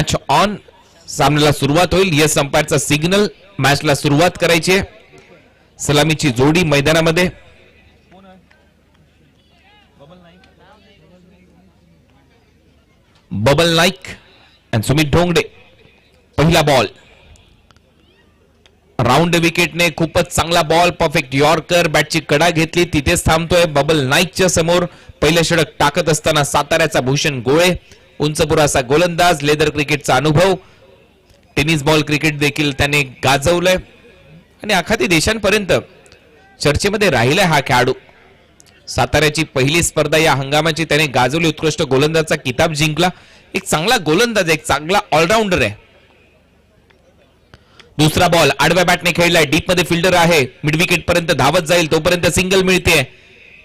Match on. सामन्याला सुरुवात होईल. यस अंपायरचा सिग्नल. मॅचला सुरुवात करायची आहे. सलामीची जोडी मैदानामध्ये. बबल नाईक आणि सुमित ढोंगडे. पहिला बॉल राऊंड विकेटने खूपच चांगला बॉल. Perfect yorker. बॅटची कडा घेतली, तिथेच थांबतोय. बबल नाईकच्या समोर पहिलं षटक टाकत असताना साताऱ्याचा भूषण गोळे. उंचपुराचा गोलंदाज. लेदर क्रिकेटचा अनुभव. टेनिस बॉल क्रिकेट देखील त्याने गाजवलंय आणि आखाती देशांपर्यंत चर्चेमध्ये राहिलाय हा खेळाडू. साताऱ्याची पहिली स्पर्धा या हंगामाची त्याने गाजवली. उत्कृष्ट गोलंदाजचा किताब जिंकला. एक चांगला गोलंदाज, एक चांगला ऑलराऊंडर आहे. दुसरा बॉल आडव्या बॅटने खेळलाय. डीप मध्ये फिल्डर आहे. मिड विकेट पर्यंत धावत जाईल तोपर्यंत सिंगल मिळते.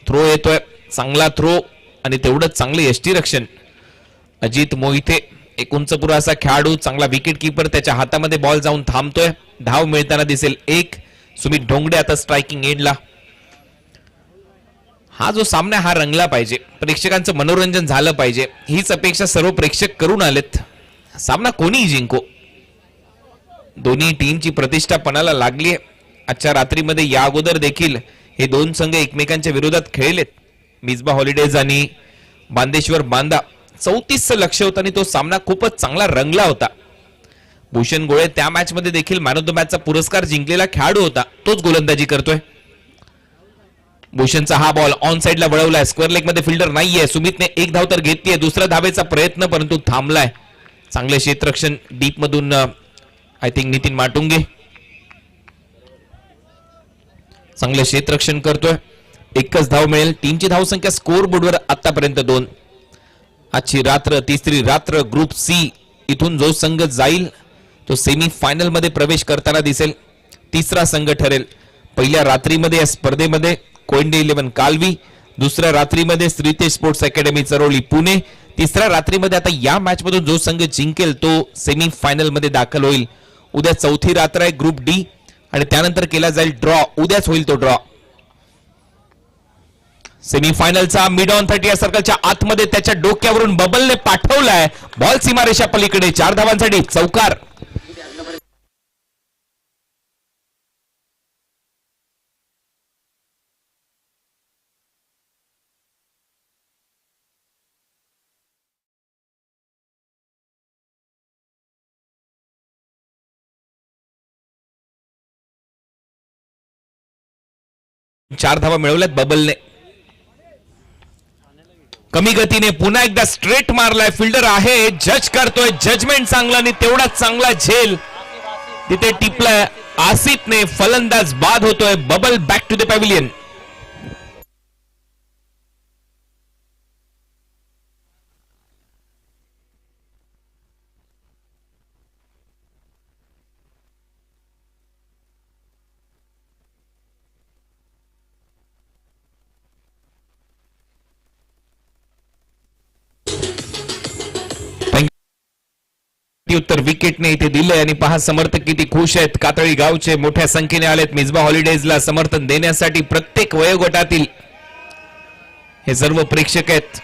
थ्रो येतोय. चांगला थ्रो आणि तेवढंच चांगलं यष्टीरक्षण. अजित मोहिते एक उंचपुराचा खेळाडू, चांगला विकेट कीपर. त्याच्या हातामध्ये बॉल जाऊन थांबतोय. धाव मिळताना दिसेल एक. सुमित ढोंगडे आता स्ट्रायकिंग एंडला. हा जो सामना हा रंगला पाहिजे. प्रेक्षकांचं मनोरंजन झालं पाहिजे. हीच अपेक्षा सर्व प्रेक्षक करून आलेत. सामना कोणीही जिंको. दोन्ही टीमची प्रतिष्ठा पणाला लागली आहे. आजच्या रात्रीमध्ये या अगोदर देखील हे दोन संघ एकमेकांच्या विरोधात खेळलेत. मिसबा हॉलिडेज आणि बांदेश्वर बांदा. 34 लक्ष होतं आणि तो सामना खूपच चांगला रंगला होता. भूषण गोळे त्या मॅच मध्ये देखील मॅन ऑफ द मॅचचा पुरस्कार जिंकलेला खेळाडू होता. तोच गोलंदाजी करतोय. भूषणचा हा बॉल ऑन साइडला वळवलाय. स्क्वेअर लेग मध्ये फिल्डर नाहीये. सुमितने एक धाव तर घेतलीये. दुसऱ्या धावेचा प्रयत्न परंतु थांबलाय. चांगले क्षेत्ररक्षण डीप मधून आय थिंक नितीन माटुंगे चांगले क्षेत्ररक्षण करतोय. एकच धाव मिळेल. टीमची धावसंख्या स्कोर बोर्डवर आतापर्यंत 2. आजची रात्र तिसरी रात्र. Group C. इथून जो संघ जाईल तो सेमी फायनल मध्ये प्रवेश करताना दिसेल. तिसरा संघ ठरेल. पहिल्या रात्रीमध्ये या स्पर्धेमध्ये कोयंडे 11 कालवी. दुसऱ्या रात्रीमध्ये श्रीतेज स्पोर्ट्स अकॅडमी चरोली पुणे. तिसऱ्या रात्रीमध्ये आता या मॅच मधून जो संघ जिंकेल तो सेमी फायनल मध्ये दाखल होईल. उद्या चौथी रात्र आहे ग्रुप डी आणि त्यानंतर केला जाईल ड्रॉ. उद्याच होईल तो ड्रॉ. सेमीफायनलचा मिड ऑन 30 या सर्कलच्या आतमध्ये त्याच्या डोक्यावरून बबलने पाठवलाय. बॉल सीमारेषा पलीकडे. 4 धावांसाठी चौकार. चार धावा मिळवल्यात बबलने. कमी गतीने पुन्हा एकदा स्ट्रेट मारलाय. फिल्डर आहे. जज करतोय. जजमेंट चांगला आणि तेवढाच चांगला झेल तिथे टिपलाय. आसिफने. फलंदाज बाद होतोय. बबल बॅक टू द पॅव्हिलियन. उत्तर विकेटने इथे दिलंय आणि पहा समर्थक किती खुश आहेत. कातळी गावचे मोठ्या संख्येने आलेत मिसबा हॉलिडेजला समर्थन देण्यासाठी. प्रत्येक वयोगटातील हे सर्व प्रेक्षक आहेत.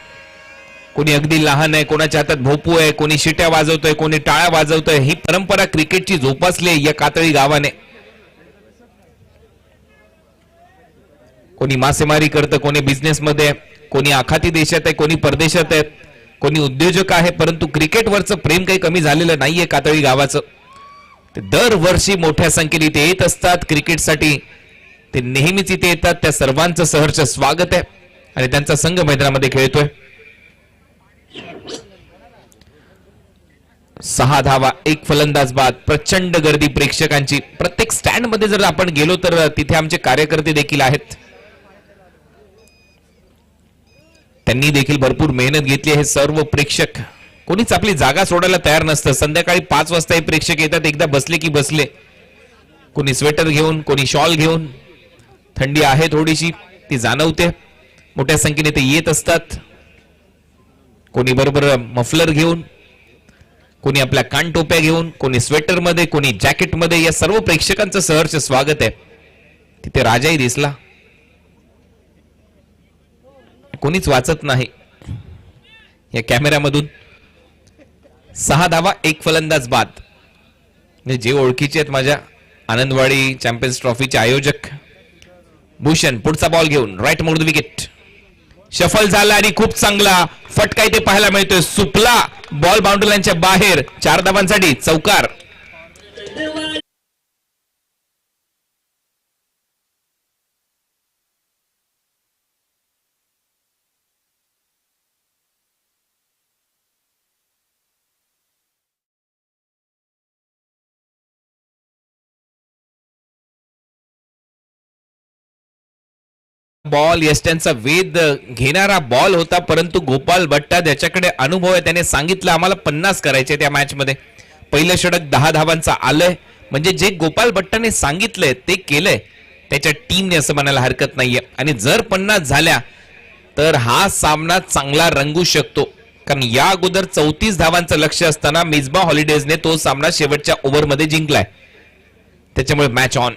कोणी अगदी लहान आहे, कोणाच्या हातात भोपू आहे, कोणी शिट्या वाजवतोय, कोणी टाळ्या वाजवतोय. ही परंपरा क्रिकेटची जोपासली या कातळी गावाने. कोणी मासेमारी करतं, कोणी बिझनेस मध्ये, कोणी आखाती देशात आहे, कोणी परदेशात आहे, कोणी उद्योजक आहे. परंतु क्रिकेटवरचं प्रेम काही कमी झालेलं नाहीये कातळी गावाचं. ते दरवर्षी मोठ्या संख्येने इथे येत असतात क्रिकेटसाठी. ते नेहमीच इथे येतात. त्या सर्वांचं सहर्ष स्वागत आहे आणि त्यांचा संघ मैदानामध्ये खेळतोय. 6 धावा, 1 फलंदाज बाद. प्रचंड गर्दी प्रेक्षकांची. प्रत्येक स्टँड मध्ये जर आपण गेलो तर तिथे आमचे कार्यकर्ते देखील आहेत. त्यांनी देखील भरपूर मेहनत घेतली. हे सर्व प्रेक्षक कोणीच आपली जागा सोडायला तयार नसतं. संध्याकाळी 5 वाजता हे प्रेक्षक येतात. एकदा बसले की बसले. कोणी स्वेटर घेऊन, कोणी शॉल घेऊन. थंडी आहे थोडीशी, ती जाणवते. मोठ्या संख्येने ते येत असतात. कोणी बरोबर मफलर घेऊन, कोणी आपल्या कानटोप्या घेऊन, कोणी स्वेटर मध्ये, कोणी जॅकेट मध्ये. या सर्व प्रेक्षकांचं सहर्ष स्वागत आहे. तिथे राजाही दिसला. कोणीच वाचत नाही या कॅमेऱ्यामधून. 6 धावा 1 फलंदाज बाद. जे ओळखीचे आहेत माझ्या आनंदवाडी चॅम्पियन्स ट्रॉफीचे आयोजक. भूषण पुढचा बॉल घेऊन राईट मोड विकेट. शफल झाला आणि खूप चांगला फटका इथे पाहायला मिळतोय. सुपला बॉल बाउंड्री लाईनच्या बाहेर. 4 धावांसाठी चौकार. बॉल यष्ट्यांचा वेध घेणारा बॉल होता, परंतु गोपाल भट्टा त्याच्याकडे अनुभव आहे. त्याने सांगितलं आम्हाला 50 करायचे त्या मॅच मध्ये. पहिलं षटक 10 धावांचा आलंय. म्हणजे जे गोपाल भट्टाने सांगितलंय ते केलंय त्याच्या टीमने असं म्हणायला हरकत नाहीये. आणि जर 50 झाल्या तर हा सामना चांगला रंगू शकतो. कारण या अगोदर 34 धावांचं लक्ष असताना मिसबा हॉलिडेजने तो सामना शेवटच्या ओव्हरमध्ये जिंकलाय. त्याच्यामुळे मॅच ऑन.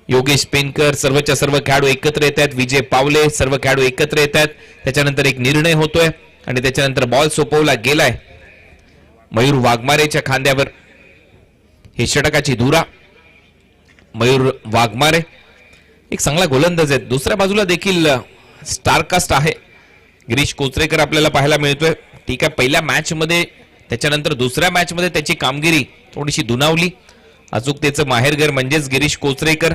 योगेश पेनकर सर्वच्या सर्व खेळाडू एकत्र येत आहेत. विजय पावले सर्व खेळाडू एकत्र येत आहेत. त्याच्यानंतर एक निर्णय होतोय आणि त्याच्यानंतर बॉल सोपवला गेलाय मयूर वाघमारेच्या खांद्यावर. हे षटकाची धुरा. मयूर वाघमारे एक चांगला गोलंदाज आहे. दुसऱ्या बाजूला देखील स्टारकास्ट आहे. गिरीश कोचरेकर आपल्याला पाहायला मिळतोय. ठीक आहे, पहिल्या मॅच मध्ये त्याच्यानंतर दुसऱ्या मॅच मध्ये त्याची कामगिरी थोडीशी दुनावली. अचूकतेचं माहेरघर म्हणजेच गिरीश कोचरेकर.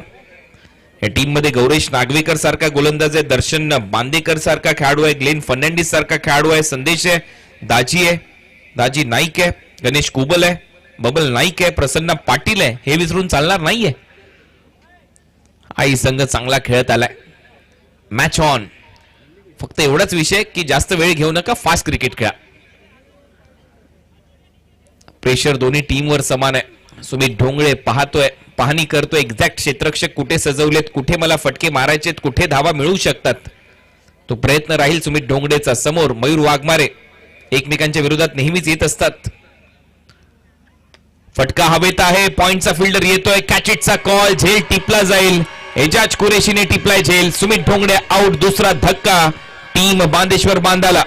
या टीम मध्ये गौरेश नागवेकर सारखा गोलंदाज आहे. दर्शन बांदेकर सारखा खेळाडू आहे. ग्लेन फर्नांडिस सारखा खेळाडू आहे. संदेश आहे. दाजी आहे. दाजी नाईक आहे. गणेश कुबल आहे. बबल नाईक आहे. प्रसन्न पाटील आहे. हे विसरून चालणार नाहीये. आई संघ चांगला खेळत आलाय. Match on. फक्त एवढाच विषय की जास्त वेळ घेऊ नका, फास्ट क्रिकेट खेळा. प्रेशर दोन्ही टीमवर समान आहे. सुमित ढोंगळे पाहतोय, पाहणी करतोय एक्झॅक्ट क्षेत्ररक्षक कुठे सजवलेत, कुठे मला फटके मारायचेत, कुठे धावा मिळू शकतात. तो प्रयत्न राहील सुमित ढोंगडेचा. समोर मयूर वाघमारे एकमेकांच्या विरोधात नेहमीच येत असतात. फटका हवेत आहे. पॉइंटचा फिल्डर येतोय. कॅचिटचा कॉल. झेल टिपला जाईल. एजाज कुरेशीने टिपलाय झेल. सुमित ढोंगडे आउट. दुसरा धक्का टीम बांदेश्वर बांदाला.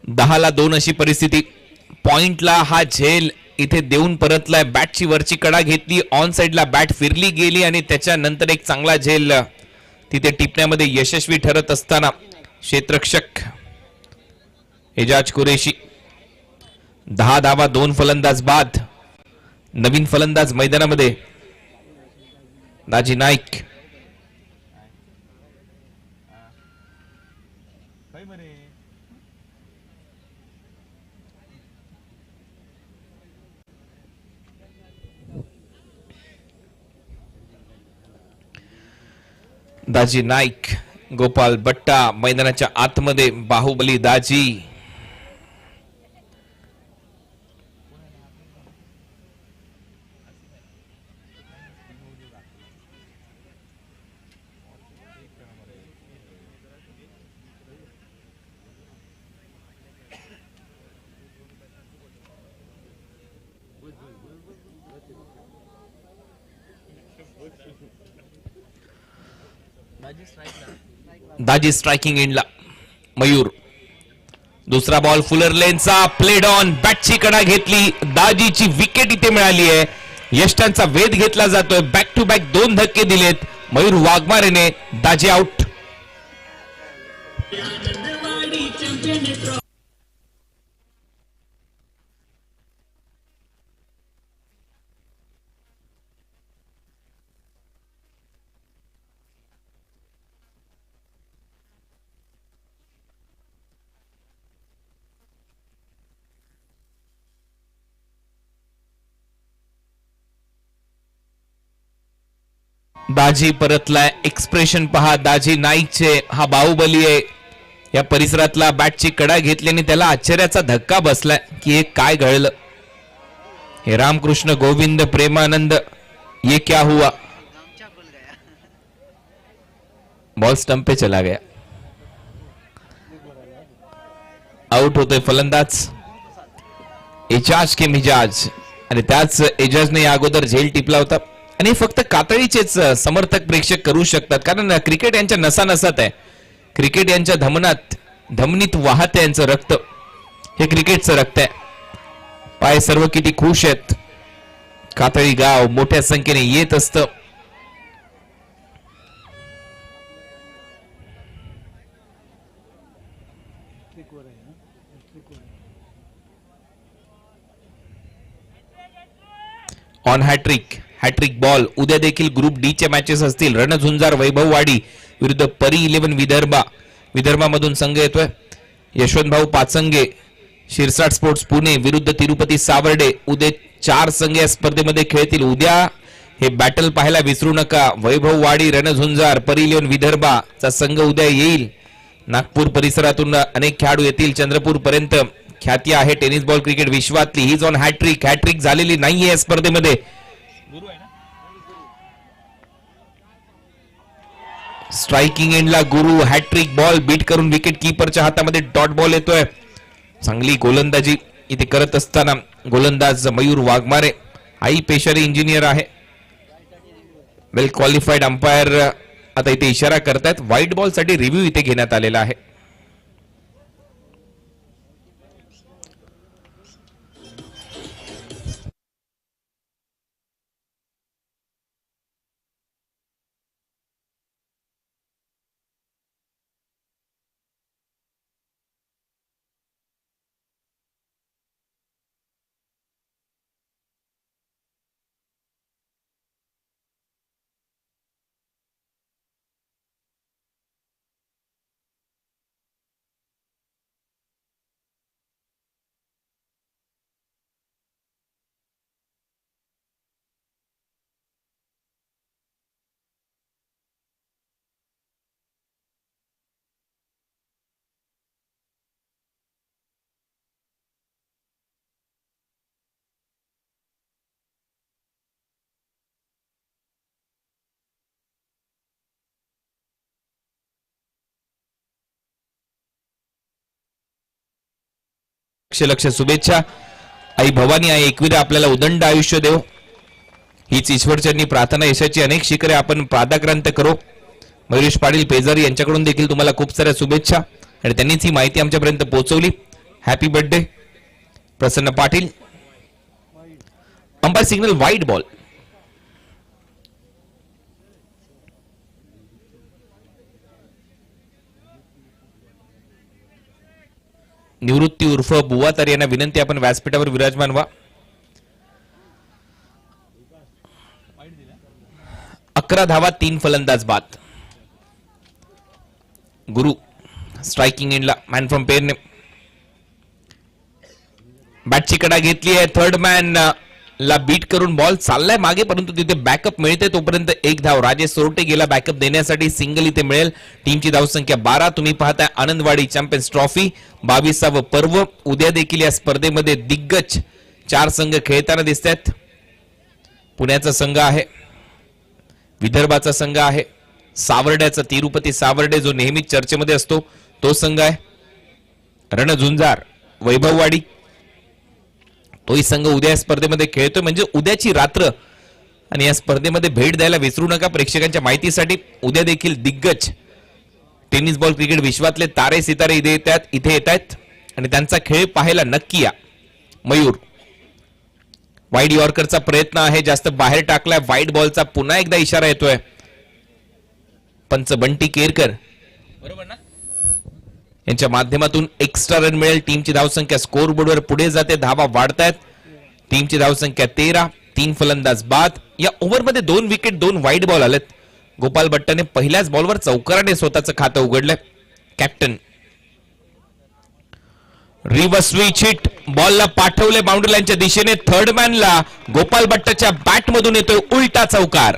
दहाला 2 अशी परिस्थिती. पॉइंटला हा झेल इथे देऊन परतलाय. बॅटची वरची कडा घेतली. ऑन साइडला बॅट फिरली गेली आणि त्याच्यानंतर एक चांगला झेल तिथे टिपण्यामध्ये यशस्वी ठरत असताना क्षेत्ररक्षक एजाज कुरेशी. 10 धावा 2 फलंदाज बाद. नवीन फलंदाज मैदानामध्ये दाजी नाईक. दाजी नाईक, गोपाल भट्टा मैदानाच्या आतमध्ये. बाहुबली दाजी. दाजी स्ट्रायकिंग एंडला. मयूर. दुसरा बॉल फुलर लेनचा. Played on. बॅटची कडा घेतली. दाजीची विकेट इथे मिळाली आहे. यष्टांचा वेध घेतला जातोय. बॅक टू बॅक 2 धक्के दिलेत मयूर वाघमारेने. दाजी आउट. दाजी परतलाय. एक्सप्रेशन पहा दाजी नाईकचे. हा बाहुबली आहे. या परिसरातला बॅटची कडा घेतल्याने त्याला आश्चर्याचा धक्का बसलाय की हे काय घडलं. हे रामकृष्ण गोविंद प्रेमानंद ये क्या हुआ. बॉल स्टंप पे चला गया. आउट होतोय फलंदाज एजाज के मिजाज. आणि त्याच एजाजने या अगोदर झेल टिपला होता. आणि फक्त कातळीचेच समर्थक प्रेक्षक करू शकतात, कारण क्रिकेट यांच्या नसानसात आहे. क्रिकेट यांच्या धमनीत वाहत आहे यांचं रक्त. हे क्रिकेटचं रक्त आहे. पाय सर्व किती खुश आहेत. कातळी गाव मोठ्या संख्येने येत असतं. On hattrick ball. उद्या देखील ग्रुप डी चे मॅचेस असतील. रणझुंजार वैभववाडी विरुद्ध परी 11 विदर्भामधून संघ येतोय. यशवंतभाऊ पाचंगे शिरसाट स्पोर्ट्स पुणे विरुद्ध तिरुपती सावर्डे. उद्या 4 संघ या स्पर्धेमध्ये खेळतील. उद्या हे बॅटल पाहायला विसरू नका. वैभववाडी रणझुंजार परी 11 विदर्भाचा संघ उद्या येईल. नागपूर परिसरातून अनेक खेळाडू येतील. चंद्रपूर पर्यंत ख्याती आहे टेनिस बॉल क्रिकेट विश्वातली. ही ऑन हॅट्रिक झालेली नाहीये या स्पर्धेमध्ये. स्ट्रायकिंग एंडला गुरु. हॅट्रिक बॉल बीट करून विकेट कीपरच्या हातामध्ये डॉट बॉल येतोय. चांगली गोलंदाजी इथे करत असताना गोलंदाज मयूर वाघमारे आई पेशारी इंजिनियर आहे. वेल क्वालिफाईड अंपायर आता इथे इशारा करतायत. व्हाईट बॉल साठी रिव्ह्यू इथे घेण्यात आलेला आहे. लक्ष शुभेच्छा. आई भवानी आई एकविरा आपल्याला उदंड आयुष्य देव. हीच ईश्वरचरणी प्रार्थना. यशाची अनेक शिखरे आपण पादाक्रांत करो. मयुरेश पाटील पेजारी यांच्याकडून देखील तुम्हाला खूप साऱ्या शुभेच्छा. आणि त्यांनीच ही माहिती आमच्यापर्यंत पोहोचवली. Happy birthday Prasanna Patil. Umpire signal white ball. Nivrutti उर्फ बुवा तर यांना विनंती आपण व्यासपीठावर विराजमान व्हा. 11 धावा 3 फलंदाज बाद. गुरु स्ट्रायकिंग एंडला मॅन फ्रॉम पेरने बॅटची कडा घेतली आहे. थर्ड मॅन ला बीट करून बॉल चाललाय मागे, परंतु तिथे बॅकअप मिळते. तोपर्यंत 1 धाव. राजेश सोरटे गेला बॅकअप देण्यासाठी. सिंगल इथे मिळेल. टीमची धावसंख्या 12. तुम्ही पाहताय आनंदवाडी चॅम्पियन्स ट्रॉफी 22वे पर्व. उद्या देखील या स्पर्धेमध्ये दिग्गज 4 संघ खेळताना दिसत आहेत. पुण्याचा संघ आहे, विदर्भाचा संघ आहे, सावर्ड्याचा तिरुपती सावर्डे जो नेहमीच चर्चेमध्ये असतो तो संघ आहे, रणझुंजार वैभववाडी तोही संघ उद्या या स्पर्धेमध्ये खेळतोय. म्हणजे उद्याची रात्र. आणि या स्पर्धेमध्ये भेट द्यायला विसरू नका. प्रेक्षकांच्या माहितीसाठी उद्या देखील दिग्गज टेनिस बॉल क्रिकेट विश्वातले तारे सितारे इथे येत आहेत आणि त्यांचा खेळ पाहायला नक्की या. मयूर वाईड यॉर्करचा प्रयत्न आहे, जास्त बाहेर टाकलाय. व्हाईट बॉलचा पुन्हा एकदा इशारा येतोय. पंच बंटी केरकर बरोबर ना यांच्या माध्यमातून एक्स्ट्रा रन मिळेल. टीमची धावसंख्या स्कोर बोर्डवर पुढे जाते. धावा वाढतायत. टीमची धावसंख्या 13. 3 फलंदाज बाद. या ओव्हरमध्ये 2 विकेट 2 व्हाईट बॉल आलेत. गोपाल भट्टने पहिल्याच बॉलवर चौकाराने स्वतःचं खातं उघडलंय. कॅप्टन रिव्हर्स स्विच हिट बॉलला पाठवले बाउंड्री लाईनच्या दिशेने. थर्ड मॅनला गोपाल भट्टच्या बॅटमधून येतोय उलटा चौकार.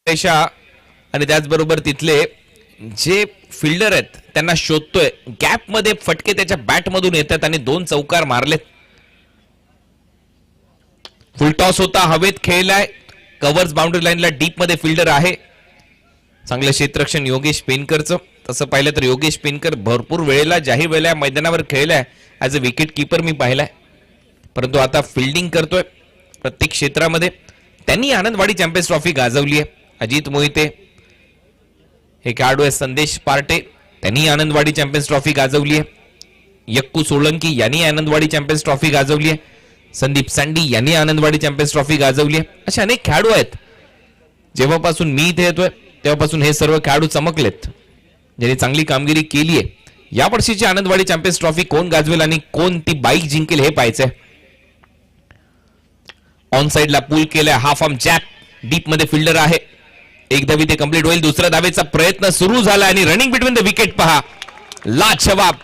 रेषा आणि त्याचबरोबर तिथले जे फिल्डर आहेत त्यांना शोधतोय. गॅप मध्ये फटके त्याच्या बॅट मधून येतात आणि 2 चौकार मारलेत. फुल टॉस होता, हवेत खेळलाय, कव्हर्स बाउंड्री लाईनला डीप मध्ये फिल्डर आहे. चांगलं क्षेत्ररक्षण योगेश पेनकरचं. तसं पाहिलं तर योगेश पेनकर भरपूर वेळेला जाहीर वेळेला मैदानावर खेळलाय ऍज अ विकेट कीपर मी पाहिलाय, परंतु आता फिल्डिंग करतोय प्रत्येक क्षेत्रामध्ये. त्यांनी आनंदवाडी चॅम्पियन्स ट्रॉफी गाजवली आहे. अजित मोहिते हे खेळाडू आहे, संदेश पार्टे त्यांनी आनंदवाडी चॅम्पियन्स ट्रॉफी गाजवली आहे. यक्कू सोळंकी यांनी आनंदवाडी चॅम्पियन्स ट्रॉफी गाजवली आहे. संदीप सँडी यांनी आनंदवाडी चॅम्पियन्स ट्रॉफी गाजवली आहे. असे अनेक खेळाडू आहेत. जेव्हापासून मी इथे येतोय तेव्हापासून हे सर्व खेळाडू चमकलेत, ज्यांनी चांगली कामगिरी केली आहे. या वर्षीची आनंदवाडी चॅम्पियन्स ट्रॉफी कोण गाजवेल आणि कोण ती बाईक जिंकेल हे पाहायचंय. ऑन साइडला पूल केलाय, हाफ आर्म जॅक, डीप मध्ये फिल्डर आहे. एक धावी ते कंप्लीट होईल. दुसऱ्या धावेचा प्रयत्न सुरू झाला आणि रनिंग बिटवीन द विकेट पहा, लाजवाब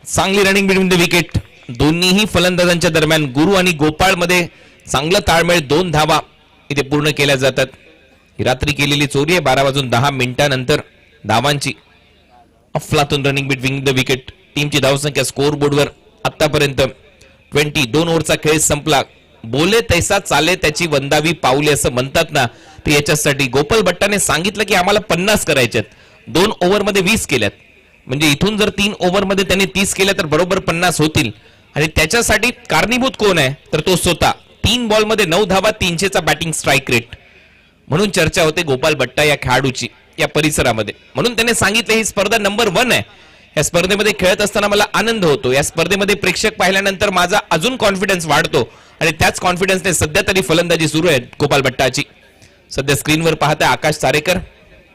चांगली रनिंग बिटवीन द विकेट. दोन्हीही फलंदाजांच्या दरम्यान गुरु आणि गोपाळ मध्ये चांगला ताळमेळ. 2 धावा इथे पूर्ण केल्या जातात. ही रात्री केलेली चोरी आहे. 12:10 नंतर धावांची अफलातून रनिंग बिटवीन द विकेट. टीमची धावसंख्या स्कोर बोर्डवर आतापर्यंत 20. 2 ओव्हरचा खेळ संपला. बोले तैसा चाले त्याची वंदावी पाऊले असं म्हणतात ना, ते याच्यासाठी गोपाल भट्टाने सांगितलं की आम्हाला 50 करायच्यात. 2 ओव्हरमध्ये 20 केल्यात, म्हणजे इथून जर 3 ओव्हरमध्ये त्यांनी 30 केल्या तर बरोबर 50 होतील. आणि त्याच्यासाठी कारणीभूत कोण आहे तर तो स्वतः. 3 बॉलमध्ये 9 धावा, 300चा बॅटिंग स्ट्राईक रेट. म्हणून चर्चा होते गोपाल भट्टा या खेळाडूची या परिसरामध्ये. म्हणून त्याने सांगितलं ही स्पर्धा नंबर 1 आहे. या स्पर्धेमध्ये खेळत असताना मला आनंद होतो. या स्पर्धेमध्ये प्रेक्षक पाहिल्यानंतर माझा अजून कॉन्फिडन्स वाढतो आणि त्याच कॉन्फिडन्सने सध्या तरी फलंदाजी सुरू आहे गोपाल भट्टाची. सध्या स्क्रीनवर पाहता आकाश चारेकर,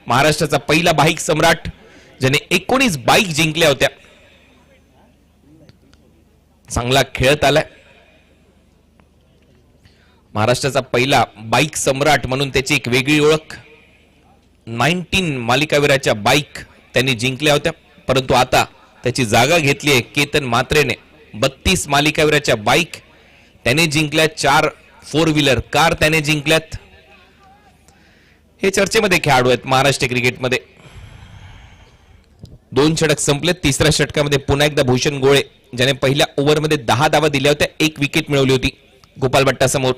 महाराष्ट्राचा पहिला बाईक सम्राट ज्याने 19 बाईक जिंकल्या होत्या. चांगला खेळत आलाय. महाराष्ट्राचा पहिला बाईक सम्राट म्हणून त्याची एक वेगळी ओळख. 19 मालिकावीराच्या बाईक त्यांनी जिंकल्या होत्या, परंतु आता त्याची जागा घेतली आहे केतन मात्रेने. 32 मालिकावीराच्या बाईक त्याने जिंकल्या. 4 4 व्हीलर कार त्याने जिंकल्यात. हे चर्चेमध्ये खेळाडू आहेत महाराष्ट्र क्रिकेटमध्ये. 2 षटक संपलेत. तिसऱ्या षटकामध्ये पुन्हा एकदा भूषण गोळे ज्याने पहिल्या ओव्हरमध्ये 10 धावा दिल्या होत्या, 1 विकेट मिळवली होती गोपाल भट्टा समोर.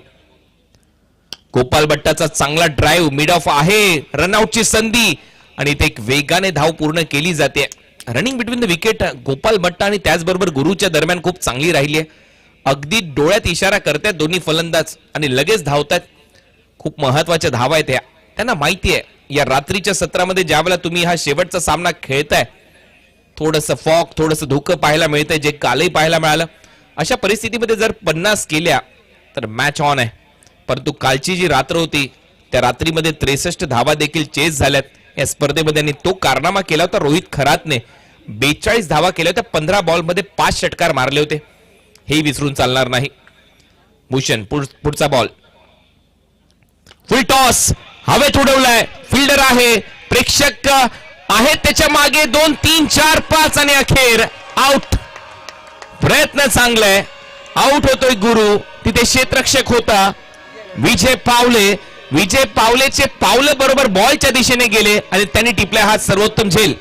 गोपाल भट्टाचा चांगला ड्राईव्ह, मिड ऑफ आहे, रनआउटची संधी आणि ते एक वेगाने धाव पूर्ण केली जाते. Running between the wicket Gopal भट्टा आणि त्याचबरोबर गुरुच्या दरम्यान खूप चांगली राहिली आहे. अगदी डोळ्यात इशारा करतात दोन्ही फलंदाज आणि लगेच धावतात. खूप महत्वाच्या धावा आहेत ह्या. त्यांना माहिती आहे या रात्रीच्या सत्रामध्ये ज्यावेळेला तुम्ही हा शेवटचा सामना खेळताय, थोडंसं फॉग, थोडंसं धुकं पाहायला मिळतंय, जे कालही पाहायला मिळालं. अशा परिस्थितीमध्ये जर 50 केल्या तर मॅच ऑन आहे. परंतु कालची जी रात्र होती त्या रात्रीमध्ये 63 धावा देखील चेस झाल्यात या स्पर्धेमध्ये आणि तो कारनामा केला होता रोहित खरातने. 42 धावा केल्या होत्या, 15 बॉलमध्ये 5 षटकार मारले होते. हे विसरून चालणार नाही. भूषण पुढचा बॉल, फुल टॉस, हवेत उडवलाय, फिल्डर आहे, प्रेक्षक आहेत त्याच्या मागे. 2 3 4 5 आणि अखेर आउट. प्रयत्न चांगलाय, आउट होतोय गुरु. तिथे क्षेत्ररक्षक होता विजय पावले. विजय पावलेचे पावलं बरोबर बॉलच्या दिशेने गेले आणि त्यांनी टिपलाय हा सर्वोत्तम झेल.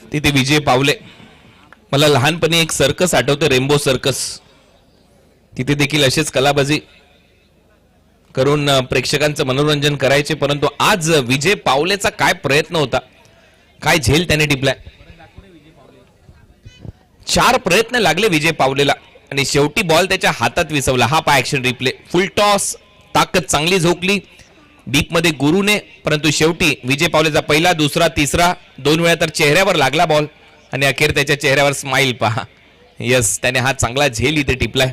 तिथे विजय पावले. मला लहानपणी एक सर्कस आठवते, रेनबो सर्कस. तिथे देखील अशीच कलाबाजी करून प्रेक्षकांचं मनोरंजन करायचे. परंतु आज विजय पावलेचा काय प्रयत्न होता, काय झेल त्याने टिपलाय. 4 प्रयत्न लागले विजय पावलेला आणि शेवटी बॉल त्याच्या हातात विसवला. हा पा ऍक्शन रिप्ले. फुल टॉस, ताकद चांगली झोकली डीप मध्ये गुरुने, परंतु शेवटी विजय पावलेचा पहिला, दुसरा, तिसरा 2 वेळा तर चेहऱ्यावर लागला बॉल आणि अखेर त्याच्या चेहऱ्यावर स्माइल पहा. यस, त्याने हा चांगला झेल इथे टिपलाय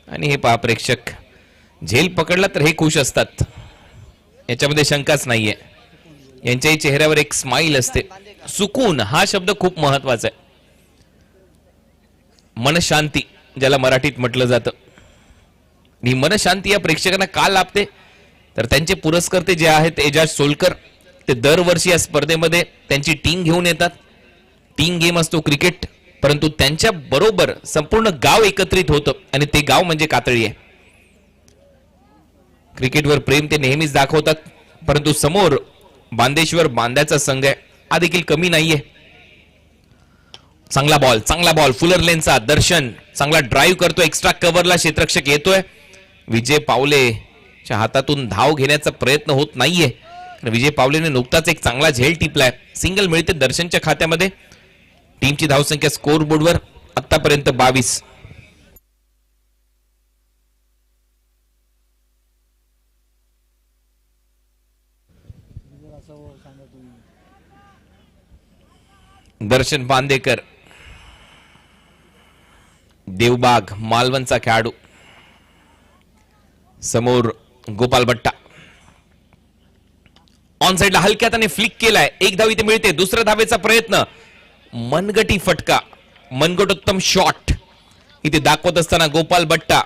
आणि हे पहा प्रेक्षक, झेल पकडला तर हे खुश असतात, याच्यामध्ये शंकाच नाहीये. यांच्याही चेहऱ्यावर एक स्माइल असते. सुकून हा शब्द खूप महत्वाचा आहे. मनशांती ज्याला मराठीत म्हटलं जातं. ही मनशांती या प्रेक्षकांना का लाभते तर त्यांचे पुरस्कर्ते जे आहेत एजाज सोलकर ते दरवर्षी या स्पर्धेमध्ये त्यांची टीम घेऊन येतात. टीम गेम असतो क्रिकेट, परंतु त्यांच्या बरोबर संपूर्ण गाव एकत्रित होतं आणि ते गाव म्हणजे कातळी आहे. क्रिकेटवर प्रेम ते नेहमीच दाखवतात, परंतु समोर बांदेश्वर बांद्याचा संघ आहे, हा देखील कमी नाहीये. चांगला बॉल फुलर लेनचा दर्शन चांगला ड्राईव्ह करतो, एक्स्ट्रा कव्हरला क्षेत्ररक्षक येतोय. विजय पावलेच्या हातातून धाव घेण्याचा प्रयत्न होत नाहीये. विजय पावलेने नुकताच एक चांगला झेल टिपलाय. सिंगल मिळते दर्शनच्या खात्यामध्ये. टीमची धावसंख्या स्कोर बोर्डवर आतापर्यंत 22. दर्शन बांदेकर देवबाग मालवणचा खेळाडू, समोर गोपाल बट्टा ऑन साइडला हलक्या त्याने फ्लिक केलाय. एक धाव इथे मिळते. दुसऱ्या धावेचा प्रयत्न, मनगटी फटका, मनगटोत्तम शॉट इथे दाखवत असताना गोपाल बट्टा.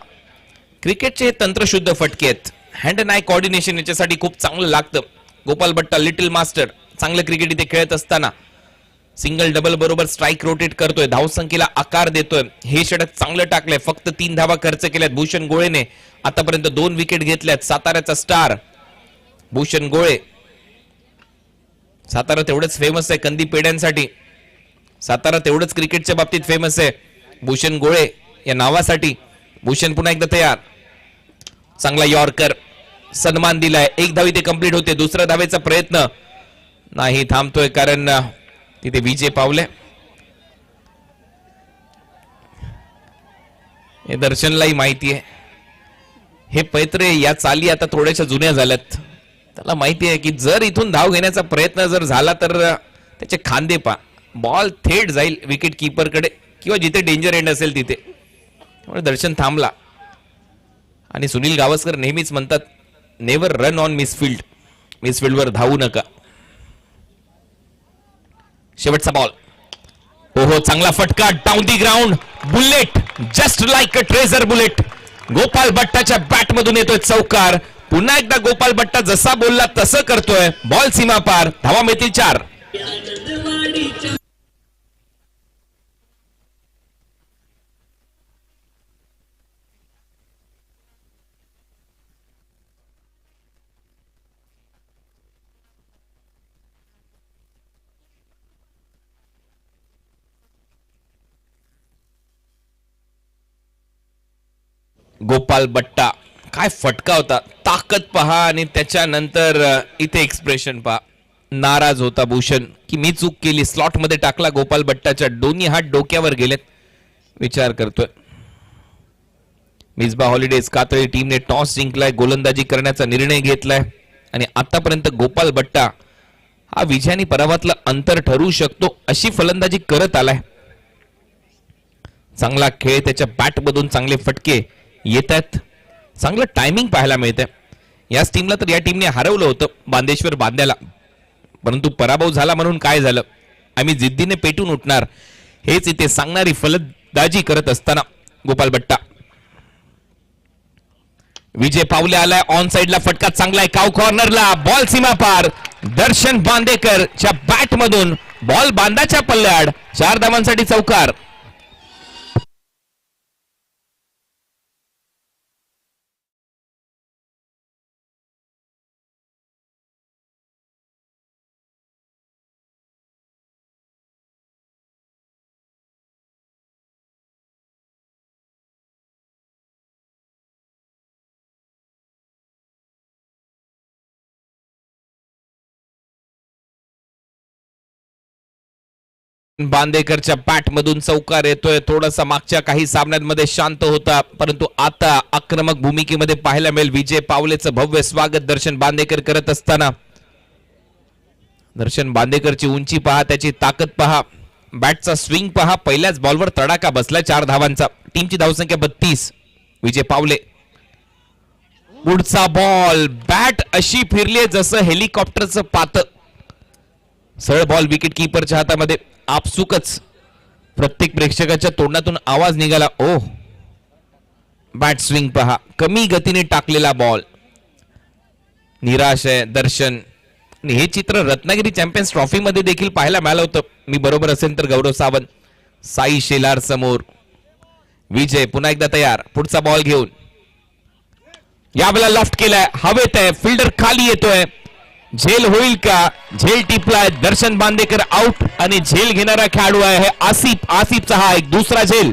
क्रिकेटचे हे तंत्रशुद्ध फटके आहेत. हँड अँड आय कोऑर्डिनेशन याच्यासाठी खूप चांगलं लागतं. गोपाल बट्टा लिटिल मास्टर चांगलं क्रिकेट इथे खेळत असताना सिंगल डबल बरोबर स्ट्राइक रोटेट करतोय, धावसंख्येला आकार देतोय. हे षटक चांगलं टाकलंय. फक्त 3 धावा खर्च केल्यात भूषण गोळेने. आतापर्यंत 2 विकेट घेतल्यात. साताऱ्याचा स्टार भूषण गोळे. सातारा तेवढंच फेमस आहे कंदी पेड्यांसाठी. सातारा तेवढंच क्रिकेटच्या बाबतीत फेमस आहे भूषण गोळे या नावासाठी. भूषण पुन्हा एकदा तयार. चांगला यॉर्कर, सन्मान दिलाय. एक धाव इथे कंप्लीट होते. दुसऱ्या धावेचा प्रयत्न नाही, थांबतोय कारण तिथे विजय पावले. हे दर्शनलाही माहिती आहे. हे पैत्रे या चाली आता थोड्याशा जुन्या झाल्यात. त्याला माहिती आहे की जर इथून धाव घेण्याचा प्रयत्न जर झाला तर त्याचे खांदे पा, बॉल थेट जाईल विकेट कीपरकडे किंवा जिथे डेंजर एंड असेल तिथे. त्यामुळे दर्शन थांबला. आणि सुनील गावस्कर नेहमीच म्हणतात नेव्हर रन ऑन मिसफिल्ड. मिसफिल्डवर धावू नका. शेवटचा बॉल, ओहो चांगला फटका down the ground. Bullet just like a treasure bullet. Gopal बट्टाच्या बॅट मधून येतोय चौकार. पुन्हा एकदा गोपाल बट्टा जसा बोलला तसं करतोय. बॉल सीमा पार. धावा मिळतील 4. गोपाल बट्टा काय फटका होता. ताकद पहा आणि त्याच्यानंतर इथे एक्सप्रेशन पहा. नाराज होता भूषण की मी चूक केली. स्लॉट मध्ये टाकला गोपाल बट्टाच्या. दोन्ही हात डोक्यावर गेलेत. विचार करतोय. मिसबा हॉलिडेज कातळी टीमने टॉस जिंकलाय. गोलंदाजी करण्याचा निर्णय घेतलाय आणि आतापर्यंत गोपाल बट्टा हा विजयाने पराभवातलं अंतर ठरवू शकतो अशी फलंदाजी करत आलाय. चांगला खेळ. त्याच्या बॅट मधून चांगले फटके येत आहेत. चांगलं टायमिंग पाहायला मिळतंय. याच टीमला तर या टीमने हरवलं होतं बांदेश्वर बांद्याला, परंतु पराभव झाला म्हणून काय झालं, आम्ही जिद्दीने पेटून उठणार हेच इथे सांगणारी फलंदाजी करत असताना गोपाल बट्टा. विजय पावले आलाय. ऑन साइडला फटका चांगला आहे. काव कॉर्नरला. बॉल सीमा पार. दर्शन बांदेकरच्या बॅट मधून बॉल बांदाच्या पल्ल्याआड. 4 धावांसाठी चौकार. बांदेकरच्या बॅट मधून चौकार येतोय. थोडासा मागच्या काही सामन्यांमध्ये शांत होता, परंतु आता आक्रमक भूमिकेमध्ये पाहायला मिळेल. विजय पावलेचं भव्य स्वागत दर्शन बांदेकर करत असताना. दर्शन बांदेकरची उंची पहा, त्याची ताकद पहा, बॅटचा स्विंग पहा. पहिल्याच बॉलवर तडाखा बसला 4 धावांचा. टीमची धावसंख्या 32. विजय पावले. पुढचा बॉल. बॅट अशी फिरली जसं हेलिकॉप्टरचं पात. सरळ बॉल विकेट कीपरच्या हातामध्ये. आपसुकच प्रत्येक प्रेक्षकाच्या तोंडातून आवाज निघाला, ओ बॅट स्विंग पहा, कमी गतीने टाकलेला बॉल. निराश आहे दर्शन. हे चित्र रत्नागिरी चॅम्पियन्स ट्रॉफी मध्ये देखील पाहायला मिळालं होतं. मी बरोबर असेल तर गौरव सावंत, साई शेलार समोर. विजय पुन्हा एकदा तयार, पुढचा बॉल घेऊन. यावेळेला लॉफ्ट केलाय, हवेत आहे, फिल्डर खाली येतोय. झेल होईल का? झेल टिपलाय. दर्शन बांदेकर आउट आणि झेल घेणारा खेळाडू आहे हे आसिफ. आसिफचा हा एक दुसरा झेल.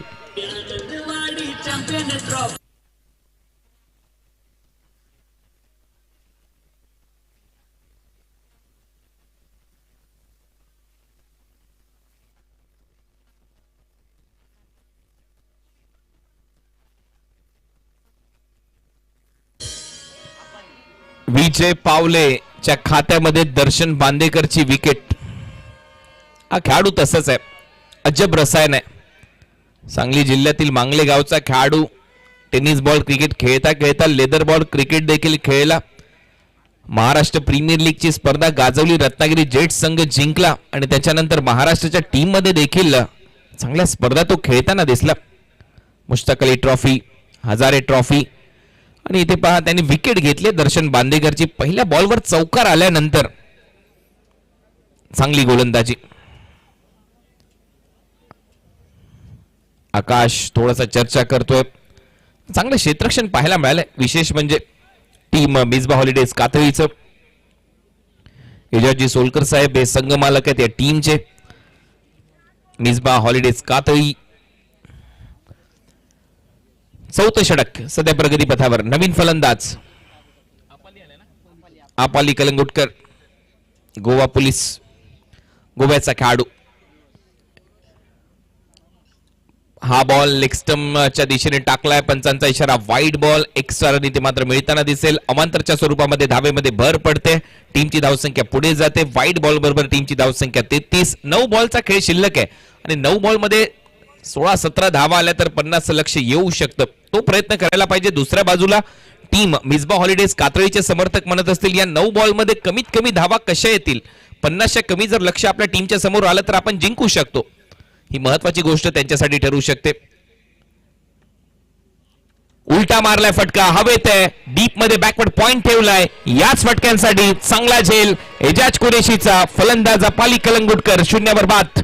विजय पावलेच्या खात्यामध्ये दर्शन बांदेकरची विकेट. हा खेळाडू तसंच आहे, अजब रसायन आहे. सांगली जिल्ह्यातील मांगले गावचा खेळाडू. टेनिस बॉल क्रिकेट खेळता खेळता लेदर बॉल क्रिकेट देखील खेळला. महाराष्ट्र प्रीमियर लीगची स्पर्धा गाजवली, रत्नागिरी जेट्स संघ जिंकला आणि त्याच्यानंतर महाराष्ट्राच्या टीम मध्ये देखील चांगल्या स्पर्धा तो खेळताना दिसला. Mushtaq Ali trophy, Hazare trophy. आणि इथे पहा त्यांनी विकेट घेतले दर्शन बांदेकरची. पहिल्या बॉलवर चौकार आल्यानंतर चांगली गोलंदाजी. आकाश थोडासा चर्चा करतोय. चांगलं क्षेत्ररक्षण पाहायला मिळालंय. विशेष म्हणजे टीम मिसबा हॉलिडेज कातळीचं एजाजी सोलकर साहेब हे संघ मालक आहेत या टीमचे. मिसबा हॉलिडेज कातळी चौथं षटक सध्या प्रगती पथावर. नवीन फलंदाज आपाली कलंगुटकर, गोवा पोलीस, गोव्याचा खेळाडू. हा बॉल लेग स्टंपच्या दिशेने टाकलाय. पंचांचा इशारा वाईड बॉल. एक्स्ट्रा रन इथे मात्र मिळताना दिसेल. अमांतरच्या स्वरूपामध्ये धावेमध्ये भर पडते. टीमची धावसंख्या पुढे जाते. वाईड बॉल बरोबर टीमची धावसंख्या 33. 9 बॉलचा खेळ शिल्लक आहे आणि 9 बॉल मध्ये 16-17 धावा आल्या तर 50 लक्ष येऊ शकतं. तो प्रयत्न करायला पाहिजे. दुसऱ्या बाजूला टीम मिसबा हॉलिडेज कातळीचे समर्थक म्हणत असतील या 9 बॉल मध्ये कमीत कमी धावा कशा येतील, 50च्या कमी जर लक्ष आपल्या टीमच्या समोर आलं तर आपण जिंकू शकतो. ही महत्वाची गोष्ट त्यांच्यासाठी ठरू शकते. उलटा मारलाय फटका, हवेत आहे, डीप मध्ये बॅकवर्ड पॉइंट ठेवलाय. याच फटक्यांसाठी चांगला झेल एजाज कुरेशीचा. फलंदाज अपाली कलंगुटकर 0 बाद.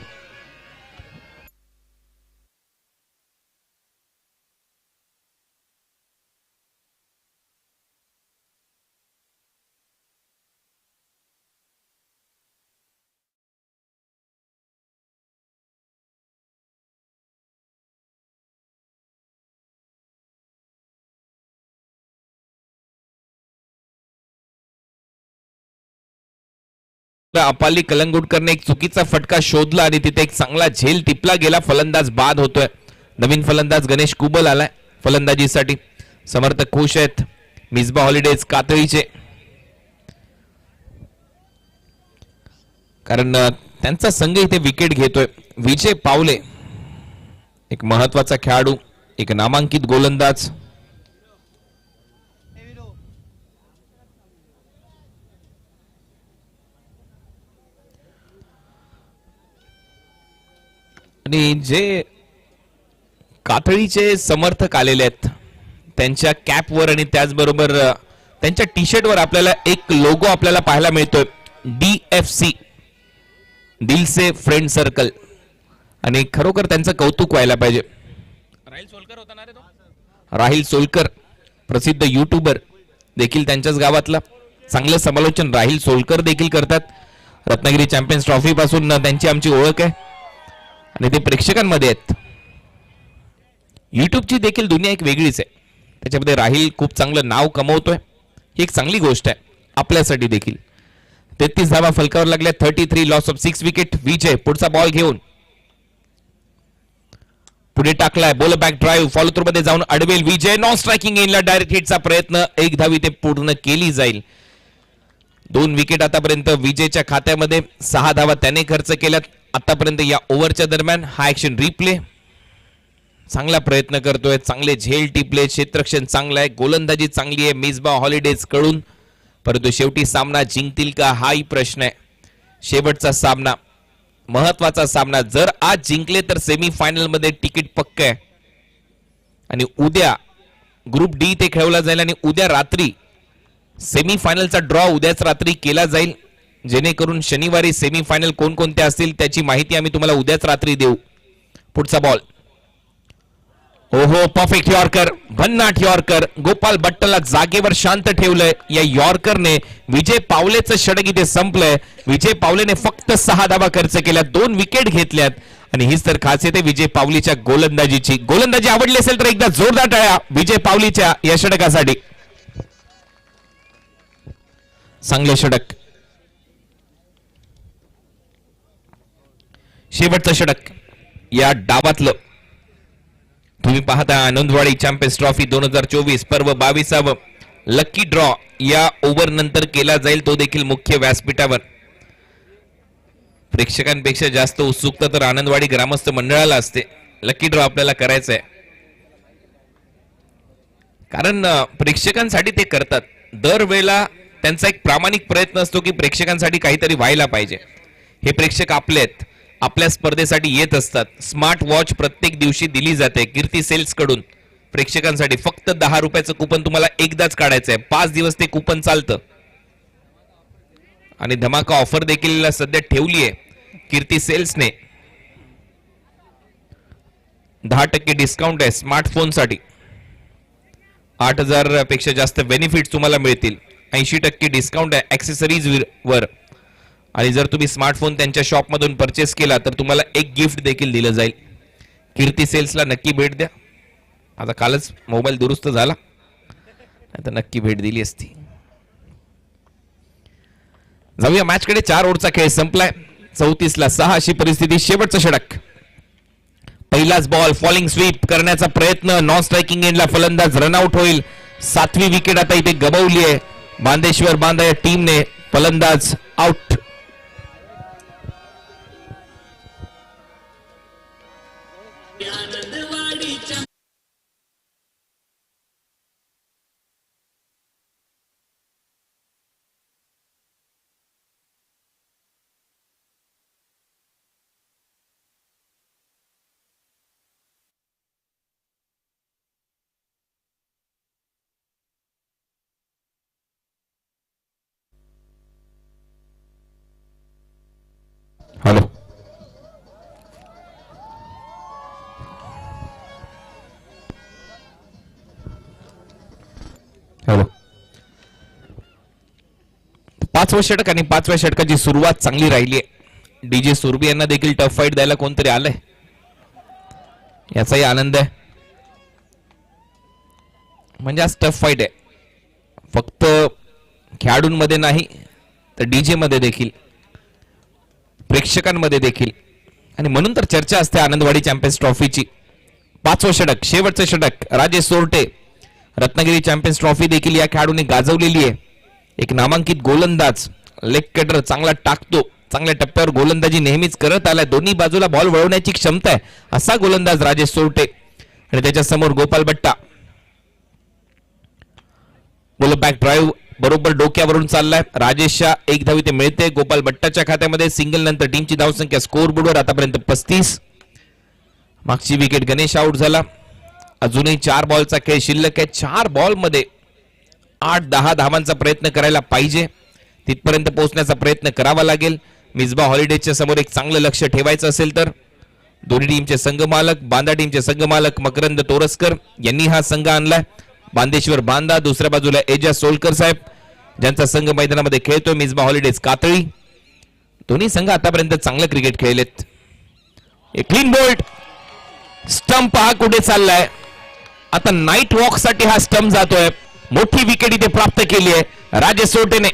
अपाली कलंगुटकरने एक चुकीचा फटका शोधला आणि तिथे एक चांगला झेल टिपला गेला. फलंदाज बाद होतोय. नवीन फलंदाज गणेश कुबल आलाय फलंदाजीसाठी. समर्थक खुश आहेत मिसबा हॉलिडेज कातळीचे, कारण त्यांचा संघ इथे विकेट घेतोय. विजय पावले एक महत्वाचा खेळाडू, एक नामांकित गोलंदाज. आणि जे कातळीचे समर्थक आलेले आहेत त्यांच्या कॅपवर आणि त्याचबरोबर त्यांच्या टी शर्टवर आपल्याला एक लोगो आपल्याला पाहायला मिळतोय, DFC, दिल से फ्रेंड सर्कल. आणि खरोखर त्यांचं कौतुक व्हायला पाहिजे. राहिल सोलकर होता ना रे तो, राहिल सोलकर प्रसिद्ध युट्यूबर देखील त्यांच्याच गावातला. चांगलं समालोचन राहिल सोलकर देखील करतात. रत्नागिरी चॅम्पियन्स ट्रॉफी पासून त्यांची आमची ओळख आहे आणि ते प्रेक्षकांमध्ये आहेत. युट्यूबची देखील दुनिया एक वेगळीच आहे. त्याच्यामध्ये राहिल खूप चांगलं नाव कमवतोय. ही एक चांगली गोष्ट आहे आपल्यासाठी देखील. 33 धावा फलकावर लागल्या. 33 लॉस ऑफ 6 विकेट. विजय पुढचा बॉल घेऊन पुढे टाकलाय. Ball back drive follow through मध्ये जाऊन अडवेल. विजय नॉन स्ट्रायकिंग इनला डायरेक्ट हिटचा प्रयत्न. एक धाव इथे पूर्ण केली जाईल. 2 विकेट आतापर्यंत विजयच्या खात्यामध्ये. 6 धावा त्याने खर्च केल्यात आतापर्यंत या ओव्हरच्या दरम्यान. हा ऍक्शन रिप्ले. चांगला प्रयत्न करतोय, चांगले झेल टिपले, क्षेत्ररक्षण चांगलं आहे, गोलंदाजी चांगली आहे मिसबा हॉलिडेज कडून. परंतु शेवटी सामना जिंकतील का हाही प्रश्न आहे. शेवटचा सामना महत्वाचा सामना. जर आज जिंकले तर सेमी फायनल मध्ये तिकीट पक्क आहे. आणि उद्या ग्रुप डी ते खेळवला जाईल आणि उद्या रात्री सेमी फायनलचा ड्रॉ उद्याच रात्री केला जाईल, जेणेकरून शनिवारी सेमी फायनल कोणकोणत्या असतील त्याची माहिती आम्ही तुम्हाला उद्याच रात्री देऊ. पुढचा बॉल. ओहो, परफेक्ट यॉर्कर, भन्नाट यॉर्कर. गोपाल भट्टला जागेवर शांत ठेवलंय. या यॉर्करने विजय पावलेचं षटक इथे संपलंय. विजय पावलेने फक्त 6 धावा खर्च केल्या, 2 विकेट घेतल्यात आणि हीच तर खासियत आहे विजय पावलीच्या गोलंदाजीची. गोलंदाजी आवडली असेल तर एकदा जोरदार टाळ्या विजय पावलीच्या या षटकासाठी. चांगले षटक. शेवटचं षटक या डावातलं. तुम्ही पाहता आनंदवाडी चॅम्पियन्स ट्रॉफी 2024 पर्व 22वा लकी ड्रॉ या ओव्हर नंतर केला जाईल, तो देखील मुख्य व्यासपीठावर. प्रेक्षकांपेक्षा जास्त उत्सुकता तर आनंदवाडी ग्रामस्थ मंडळाला असते. लकी ड्रॉ आपल्याला करायचं आहे, कारण प्रेक्षकांसाठी ते करतात. दरवेळेला त्यांचा एक प्रामाणिक प्रयत्न असतो की प्रेक्षकांसाठी काहीतरी व्हायला पाहिजे. हे प्रेक्षक आपले आहेत, आपल्या स्पर्धेसाठी येत असतात. स्मार्ट वॉच प्रत्येक दिवशी दिली जाते कीर्ती सेल्स कडून प्रेक्षकांसाठी. फक्त 10 रुपयाचं कुपन तुम्हाला एकदाच काढायचं आहे, 5 दिवस ते कुपन चालतं. आणि धमाका ऑफर देखील सध्या ठेवली आहे कीर्ती सेल्सने. 10% डिस्काउंट आहे स्मार्टफोनसाठी. 8,000 पेक्षा जास्त बेनिफिट तुम्हाला मिळतील. 80% डिस्काउंट आहे ऍक्सेसरीज वर. आणि जर तुम्ही स्मार्टफोन त्यांच्या शॉप मधून परचेस केला तर तुम्हाला एक गिफ्ट देखील दिलं जाईल. कीर्ती सेल्सला नक्की भेट द्या. आता कालच मोबाईल दुरुस्त झाला, तर नक्की भेट दिली असती. जाऊया मॅच कडे. 4 ओव्हरचा खेळ संपलाय. 34ला 6 अशी परिस्थिती. शेवटचं षटक. पहिलाच बॉल, फॉलिंग स्वीप करण्याचा प्रयत्न. नॉन स्ट्रायकिंग एंडला फलंदाज रनआउट होईल. 7वी विकेट आता इथे गमावली आहे बांदेश्वर बांदा या टीमने. फलंदाज आउट. हॅलो. हॅलो. 5वं षटक आणि 5व्या षटकाची सुरुवात चांगली राहिली आहे. डीजे सुरभी यांना देखील टफ फाईट द्यायला कोणतरी आलंय, याचाही आनंद आहे. म्हणजे आज टफ फाईट आहे, फक्त खेळाडूंमध्ये नाही तर डीजे मध्ये देखील, प्रेक्षकांमध्ये देखील. आणि म्हणून तर चर्चा असते आनंदवाडी चॅम्पियन्स ट्रॉफीची. 5वं षटक, शेवटचं षटक. राजेश सोरटे, रत्नागिरी चॅम्पियन्स ट्रॉफी देखील या खेळाडूने गाजवलेली आहे. एक नामांकित गोलंदाज, लेग कटर चांगला टाकतो, चांगल्या टप्प्यावर गोलंदाजी नेहमीच करत आलाय. दोन्ही बाजूला बॉल वळवण्याची क्षमता आहे असा गोलंदाज राजेश सोरटे. आणि त्याच्या समोर गोपाल भट्टा. पुल बॅक ड्राईव्ह बरोबर डोक्यावरून चाललाय. राजेशच्या 1 धाव इथे मिळते. गोपाल भट्टाच्या खात्यामध्ये सिंगल नंतर टीमची धावसंख्या स्कोर बोर्डवर आतापर्यंत 35. मागची विकेट गणेश आउट झाला. अजूनही 4 बॉलचा खेळ शिल्लक आहे. 4 बॉल मध्ये 8-10 धावांचा प्रयत्न करायला पाहिजे. तिथपर्यंत पोहोचण्याचा प्रयत्न करावा लागेल. मिसबा हॉलिडेजच्या समोर एक चांगलं लक्ष ठेवायचं असेल तर. दोन्ही टीमचे संघमालक, बांदा टीमचे संघमालक मकरंद तोरसकर यांनी हा संघ आणलाय. बांदेश्वर बांदा, दुसऱ्या बाजूला एजाज सोलकर साहेब ज्यांचा संघ मैदानामध्ये खेळतोय. मिसबा हॉलिडेज कातळी. दोन्ही संघ आतापर्यंत चांगलं क्रिकेट खेळलेत. एक क्लीन बोल्ट. स्टंप हा कुठे चाललाय. आता नाईट वॉक साठी हा स्टंप जातोय. मोठी विकेट इथे प्राप्त केली आहे राजेश सोरटेने.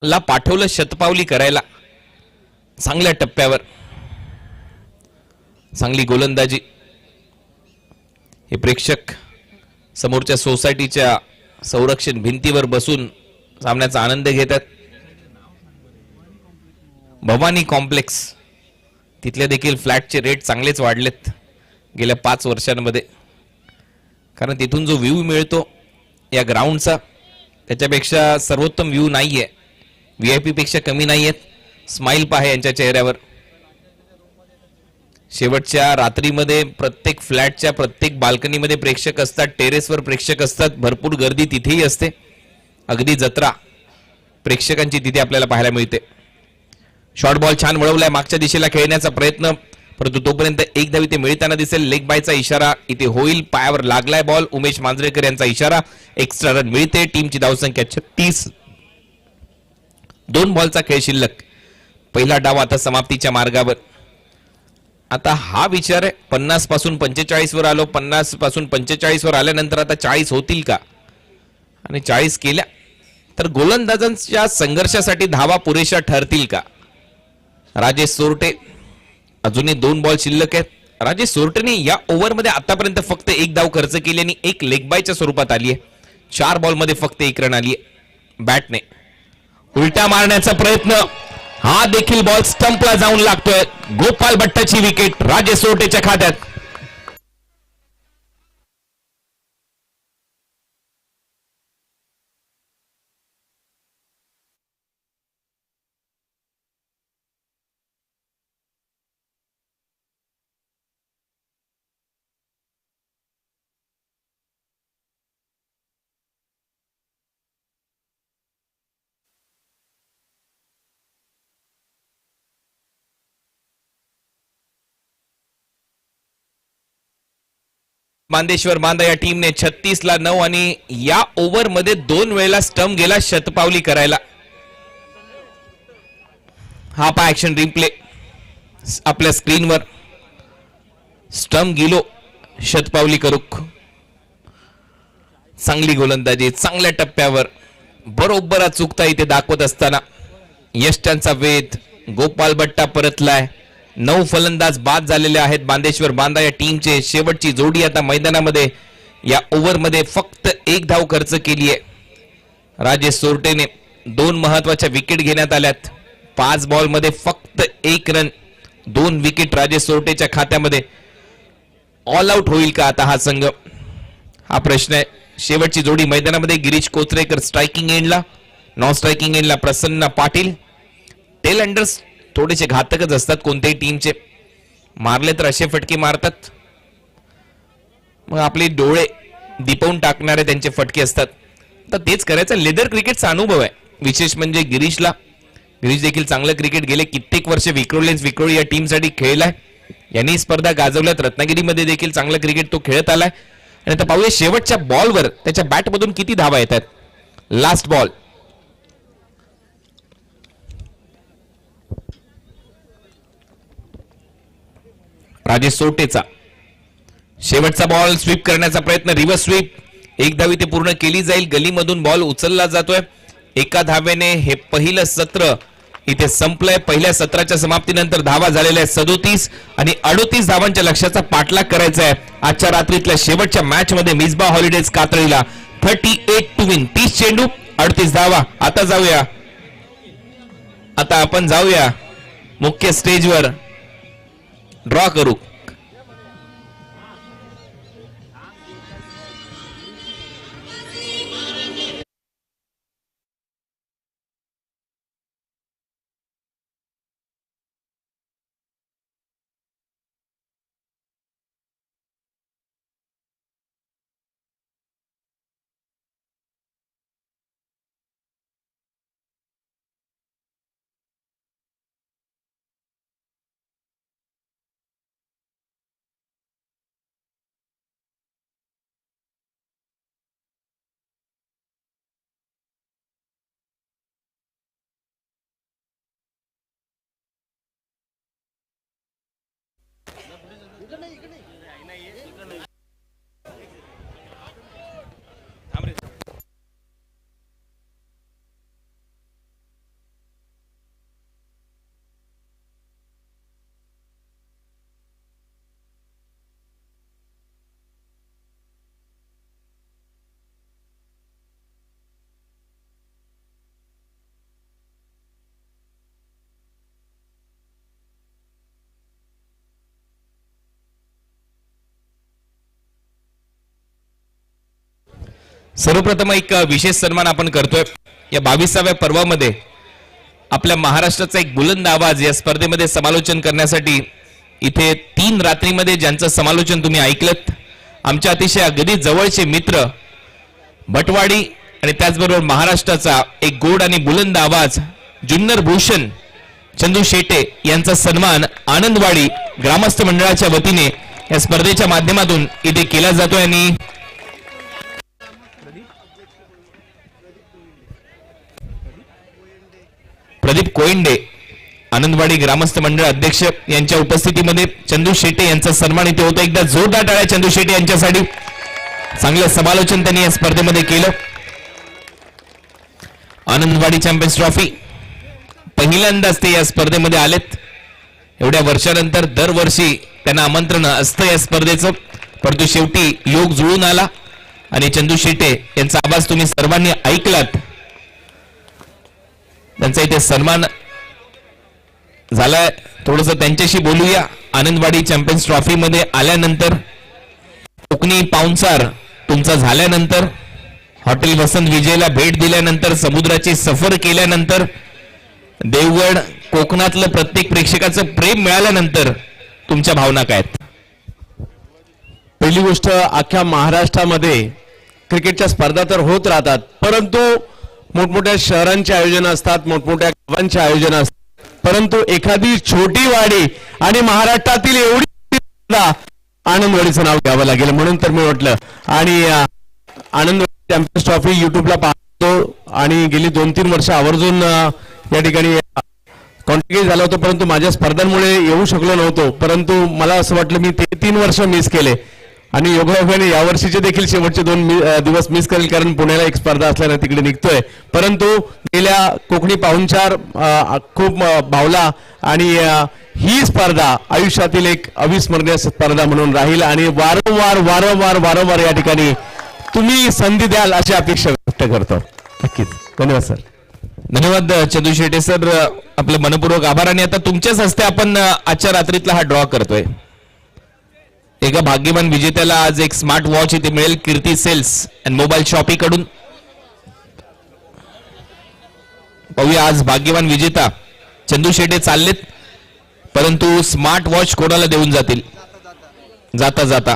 ला पाठवलं शतपावली करायला. चांगल्या टप्प्यावर चांगली गोलंदाजी. हे प्रेक्षक समोरच्या सोसायटीच्या संरक्षण भिंतीवर बसून सामन्याचा आनंद घेतात. भवानी कॉम्प्लेक्स तिथले देखील फ्लॅटचे रेट चांगलेच वाढलेत गेल्या 5 वर्षांमध्ये, कारण तिथून जो व्ह्यू मिळतो या ग्राउंडचा त्याच्यापेक्षा सर्वोत्तम व्ह्यू नाहीये. व्हीआयपी पेक्षा कमी नाहीयेत. स्माइल पहा यांच्या चेहऱ्यावर. शेवटच्या रात्रीमध्ये प्रत्येक फ्लॅटच्या प्रत्येक बाल्कनीमध्ये प्रेक्षक असतात, टेरेसवर प्रेक्षक असतात, भरपूर गर्दी तिथेही असते. अगदी जत्रा प्रेक्षकांची तिथे आपल्याला पाहायला मिळते. शॉर्ट बॉल छान वळवलाय मागच्या दिशेला खेळण्याचा प्रयत्न, परंतु तोपर्यंत एक धाव इथे मिळताना दिसेल. लेग बायचा इशारा इथे होईल. पायावर लागलाय बॉल. उमेश मांजरेकर यांचा इशारा. एक्स्ट्रा रन मिळते. टीमची धावसंख्या 36. 2 बॉलचा खेळ शिल्लक. पहिला डाव आता समाप्तीच्या मार्गावर. आता हा विचार आहे, 50 पासून 45 वर आलो. 50 पासून 45 वर आल्यानंतर आता 40 होतील का, आणि 40 केल्या तर गोलंदाजांच्या संघर्षासाठी धावा पुरेशा ठरतील का. राजेश सोरटे अजूनही 2 बॉल शिल्लक आहेत. राजेश सोरटेने या ओव्हरमध्ये आतापर्यंत फक्त 1 धाव खर्च केली आणि 1 लेग बायच्या स्वरूपात आली आहे. 4 बॉलमध्ये फक्त 1 रन आली आहे. बॅटने उलटा मारण्याचा प्रयत्न, हा देखील बॉल स्टंपला जाऊन लागतोय. गोपाल भट्टाची विकेट राजेश सोरटेच्या खात्यात. बांदेश्वर बांदा या टीमने 36 ला 9 आणि या ओव्हर मध्ये 2 वेळेला स्टंप गेला शतपावली करायला. हा पा ऍक्शन रिप्ले आपल्या स्क्रीनवर. स्टंप गेलो शतपावली करूक. चांगली गोलंदाजी चांगल्या टप्प्यावर बरोबर चुकता इथे दाखवत असताना यष्ट्यांचा वेध. गोपाल भट्टा परतलाय. 9 फलंदाज बाद झालेले आहेत बांदेश्वर बांदा या टीमचे. शेवटची जोडी आता मैदानामध्ये. या ओव्हरमध्ये फक्त 1 धाव खर्च केली आहे राजेश सोरटेने. 2 महत्वाच्या विकेट घेण्यात आल्यात. 5 बॉलमध्ये फक्त 1 रन. 2 विकेट राजेश सोरटेच्या खात्यामध्ये. ऑल आउट होईल का आता हा संघ, हा प्रश्न आहे. शेवटची जोडी मैदानामध्ये. गिरीश कोचरेकर स्ट्रायकिंग एंडला. नॉन स्ट्रायकिंग एंडला प्रसन्न पाटील. टेल अंडर्स थोडेसे घातकच असतात कोणत्याही टीमचे. मारले तर असे फटके मारतात मग आपले डोळे दिपवून टाकणारे त्यांचे फटके असतात. तर तेच करायचं. लेदर क्रिकेटचा अनुभव आहे. विशेष म्हणजे गिरीश देखील चांगलं क्रिकेट गेले कित्येक वर्ष विक्रोळी या टीमसाठी खेळलाय. यांनी स्पर्धा गाजवल्यात. रत्नागिरीमध्ये देखील चांगलं क्रिकेट तो खेळत आलाय. आणि आता पाहूया शेवटच्या बॉलवर त्याच्या बॅटमधून किती धावा येतात. Last ball. राजेश सोरटेचा शेवटचा बॉल. स्वीप करण्याचा प्रयत्न. Reverse sweep. 1 धाव इथे पूर्ण केली जाईल. गलीमधून बॉल उचलला जातोय. 1 धावेने हे पहिलं सत्र इथे संपलंय. पहिल्या सत्राच्या समाप्तीनंतर धावा झालेल्या आहेत 37 आणि 38 धावांच्या लक्ष्याचा पाठलाग करायचा आहे आजच्या रात्रीतल्या शेवटच्या मॅच मध्ये. मिसबा हॉलिडेज कातळीला 38 टू विन. 30 चेंडू 38 धावा. आता आपण जाऊया मुख्य स्टेजवर. ड्रॉ करू. सर्वप्रथम एक विशेष सन्मान आपण करतोय या 22व्या पर्वामध्ये आपल्या महाराष्ट्राचा एक बुलंद आवाज या स्पर्धेमध्ये समालोचन करण्यासाठी इथे 3 रात्रीमध्ये ज्यांचं समालोचन तुम्ही ऐकलत आमच्या अतिशय अगदी जवळचे मित्र भटवाडी आणि त्याचबरोबर महाराष्ट्राचा एक गोड आणि बुलंद आवाज जुन्नर भूषण चंदू शेटे यांचा सन्मान आनंदवाडी ग्रामस्थ मंडळाच्या वतीने या स्पर्धेच्या माध्यमातून इथे केला जातोय आणि प्रदीप कोयंडे आनंदवाडी ग्रामस्थ मंडळ अध्यक्ष यांच्या उपस्थितीमध्ये चंदू शेटे यांचा सन्मान इथे होता. एकदा जोरदार टाळ्या चंदू शेटे यांच्यासाठी. चांगलं समालोचन त्यांनी या स्पर्धेमध्ये केलं. आनंदवाडी चॅम्पियन्स ट्रॉफी पहिल्यांदाच ते या स्पर्धेमध्ये आलेत. एवढ्या वर्षानंतर दरवर्षी त्यांना आमंत्रण असतं या स्पर्धेचं, परंतु शेवटी योग जुळून आला आणि चंदू शेटे यांचा आवाज तुम्ही सर्वांनी ऐकलात. त्यांचा इथे सन्मान झालाय. थोडस त्यांच्याशी बोलूया. आनंदवाडी चॅम्पियन्स ट्रॉफी मध्ये आल्यानंतर कोकणी पाहुणचार तुमचा झाल्यानंतर हॉटेल वसंत विजयला भेट दिल्यानंतर समुद्राची सफर केल्यानंतर देवगड कोकणातलं प्रत्येक प्रेक्षकाचं प्रेम मिळाल्यानंतर तुमच्या भावना काय आहेत? पहिली गोष्ट अख्ख्या महाराष्ट्रामध्ये क्रिकेटच्या स्पर्धा तर होत राहतात, परंतु मोठमोठ्या शहरांचे आयोजन असतात, मोठमोठ्या गावांचे आयोजन असतात, परंतु एखादी छोटी वाडी आणि महाराष्ट्रातील एवढी स्पर्धा आनंदवाडीचं नाव घ्यावं लागेल. म्हणून तर मी म्हटलं आणि आनंदवाडी चॅम्पियन्स ट्रॉफी युट्यूबला पाहतो आणि गेली 2-3 वर्ष आवर्जून या ठिकाणी कॉन्टॅक्ट झाला होता, परंतु माझ्या स्पर्धांमुळे येऊ शकलो नव्हतो. परंतु मला असं वाटलं मी ते 3 वर्ष मिस केले आणि योगायोगाने यावर्षीचे देखील शेवटचे 2 दिवस मिस करेल, कारण पुण्याला एक स्पर्धा असल्याने तिकडे निघतोय. परंतु गेल्या कोकणी पाहुणचार खूप भावला आणि ही स्पर्धा आयुष्यातील एक अविस्मरणीय स्पर्धा म्हणून राहील आणि वारंवार या ठिकाणी तुम्ही संधी द्याल अशी अपेक्षा व्यक्त करतो. नक्कीच. धन्यवाद सर. धन्यवाद चंदू शेटे सर, आपलं मनपूर्वक आभार. आणि आता तुमच्याच हस्ते आपण आजच्या रात्रीतला हा ड्रॉ करतोय. एका भाग्यवान विजेत्याला आज एक स्मार्ट वॉच इथे मिळेल कीर्ती सेल्स अँड मोबाईल शॉपी कडून. पाहूया आज भाग्यवान विजेता चंदू शेटे चाललेत, परंतु स्मार्ट वॉच कोणाला देऊन जातील जाता जाता.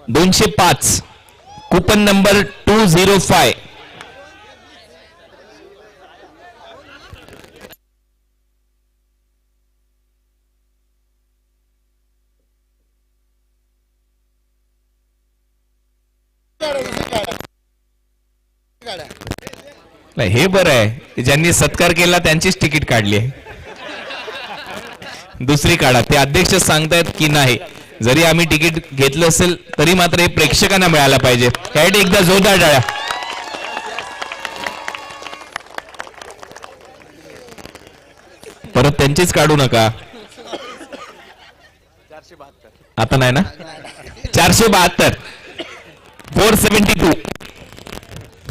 205 कूपन नंबर 205. हे बरं आहे, ज्यांनी सत्कार केला त्यांचीच तिकीट काढली आहे. दुसरी काढा. ते अध्यक्ष सांगतायत की नाही, जरी आम्ही तिकीट घेतलं असेल तरी मात्र हे प्रेक्षकांना मिळायला पाहिजे. त्यासाठी एकदा जोरदार टाळ्या. परत त्यांचीच काढू नका. आता नाही ना. 472 472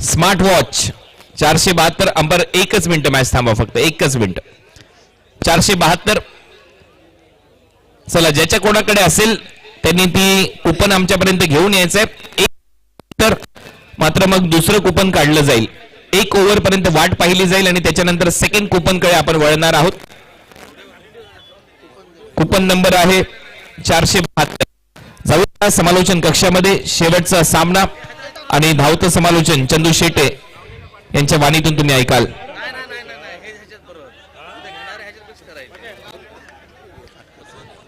स्मार्ट वॉच 472 अंबर. एकच मिनिट मॅच थांबा, फक्त एकच मिनिट. 472. चला, ज्याच्या कोणाकडे असेल त्यांनी ती कुपन आमच्यापर्यंत घेऊन यायचंय. तर मात्र मग दुसरं कुपन काढलं जाईल. 1 ओव्हर पर्यंत वाट पाहिली जाईल आणि त्याच्यानंतर सेकंड कुपन कडे आपण वळणार आहोत. कुपन नंबर आहे 472. जाऊया समालोचन कक्षामध्ये. शेवटचा सामना आणि धावतं समालोचन चंदू शेटे यांच्या वाणीतून तुम्ही ऐकाल.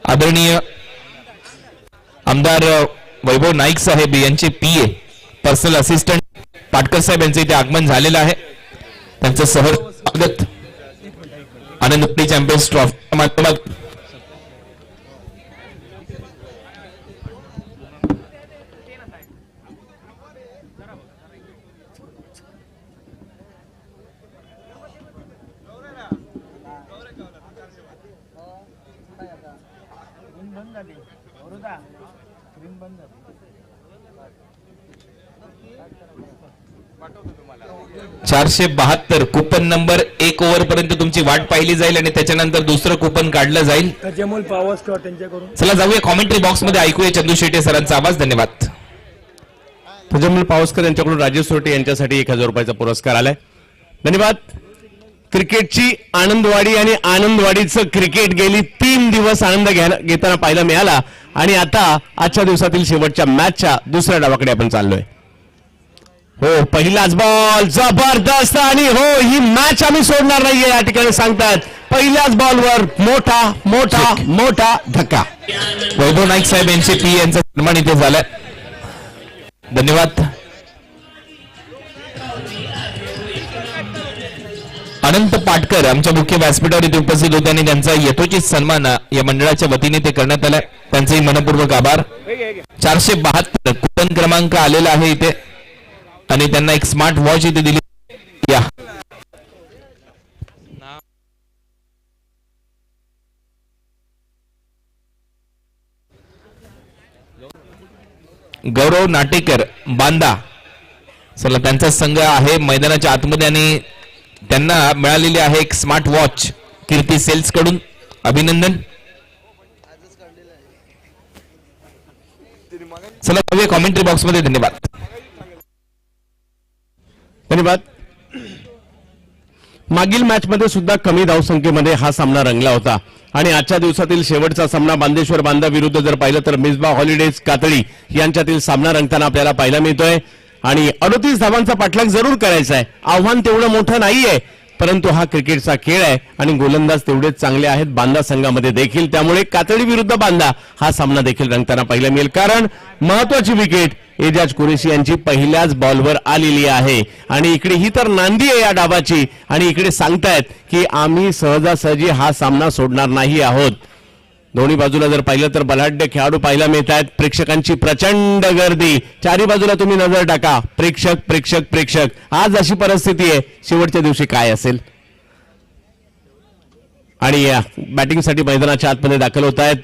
आदरणीय आमदार वैभव नाईक साहेब यांचे पीए पर्सनल असिस्टंट पाटकर साहेब यांचे इथे आगमन झालेलं आहे. त्यांचं सहज स्वागत आनंदवाडी चॅम्पियन्स ट्रॉफी माध्यमात. 472 कुपन नंबर 1 ओव्हर पर्यंत तुमची वाट पाहिली जाईल आणि त्याच्यानंतर दुसरं कुपन काढलं जाईल. तजमुल पॉवर स्टॉर त्यांच्याकडून. चला जाऊया कॉमेंट्री बॉक्स मध्ये, ऐकूया चंदू शेट्टे सरांचा आवाज. धन्यवाद. तजमुल पावसकर यांच्याकडून राजेश सोरटे यांच्यासाठी 1000 रुपयाचा पुरस्कार आलाय. धन्यवाद. क्रिकेटची आनंदवाडी आणि आनंदवाडीचं क्रिकेट गेली 3 दिवस आनंद घेताना पाहायला मिळाला आणि आता आजच्या दिवसातील शेवटच्या मॅचच्या दुसऱ्या डावाकडे आपण चाललोय. हो, पहिलाच बॉल जबरदस्त आणि हो, ही मॅच आम्ही सोडणार नाहीये या ठिकाणी सांगतात. पहिल्याच बॉलवर मोठा मोठा मोठा धक्का. वैभव नाईक साहेब यांचे पी यांचा सन्मान इथे झालाय. धन्यवाद. अनंत पाटकर आमच्या मुख्य व्यासपीठावर इथे उपस्थित होते आणि त्यांचा यथोचित सन्मान या मंडळाच्या वतीने ते करण्यात आलाय. त्यांचेही मनपूर्वक आभार. 472 कुपन क्रमांक आलेला आहे इथे आणि त्यांना एक स्मार्ट वॉच इथे दिली. या गौरव नाटेकर बांदा, चला त्यांचा संघ आहे मैदानाच्या आतमध्ये आणि त्यांना मिळालेली आहे एक स्मार्ट वॉच कीर्ती सेल्स कडून. अभिनंदन. चला जाऊया कॉमेंट्री बॉक्स मध्ये. धन्यवाद. धन्यवाद. मागील मॅच मध्ये सुद्धा कमी धावसंख्येमध्ये हा सामना रंगला होता आणि आजच्या दिवसातील शेवटचा सामना बांदेश्वर बांदा विरुद्ध जर पाहिलं तर मिसबा हॉलिडेज कातळी यांच्यातील सामना रंगताना आपल्याला पाहायला मिळतोय आणि 38 धावांचा पाठलाग जरूर करायचा आहे. आव्हान तेवढं मोठं नाहीये, परंतु हा क्रिकेटचा खेळ आहे आणि गोलंदाज तेवढेच चांगले आहेत बांदा संघामध्ये देखील. त्यामुळे कातळी विरुद्ध बांदा हा सामना देखील रंगताना पाहायला मिळेल, कारण महत्वाची विकेट एजाज कुरेशी यांची पहिल्याच बॉलवर आलेली आहे आणि इकडे ही तर नांदी आहे या डावाची आणि इकडे सांगतायत की आम्ही सहजासहजी हा सामना सोडणार नाही आहोत. दोन्ही बाजूला जर पाहिलं तर बलाढ्य खेळाडू पाहायला मिळत आहेत. प्रेक्षकांची प्रचंड गर्दी. चारी बाजूला तुम्ही नजर टाका. प्रेक्षक प्रेक्षक प्रेक्षक. आज अशी परिस्थिती आहे, शेवटच्या दिवशी काय असेल. आणि बॅटिंगसाठी मैदानाच्या आतमध्ये दाखल होत आहेत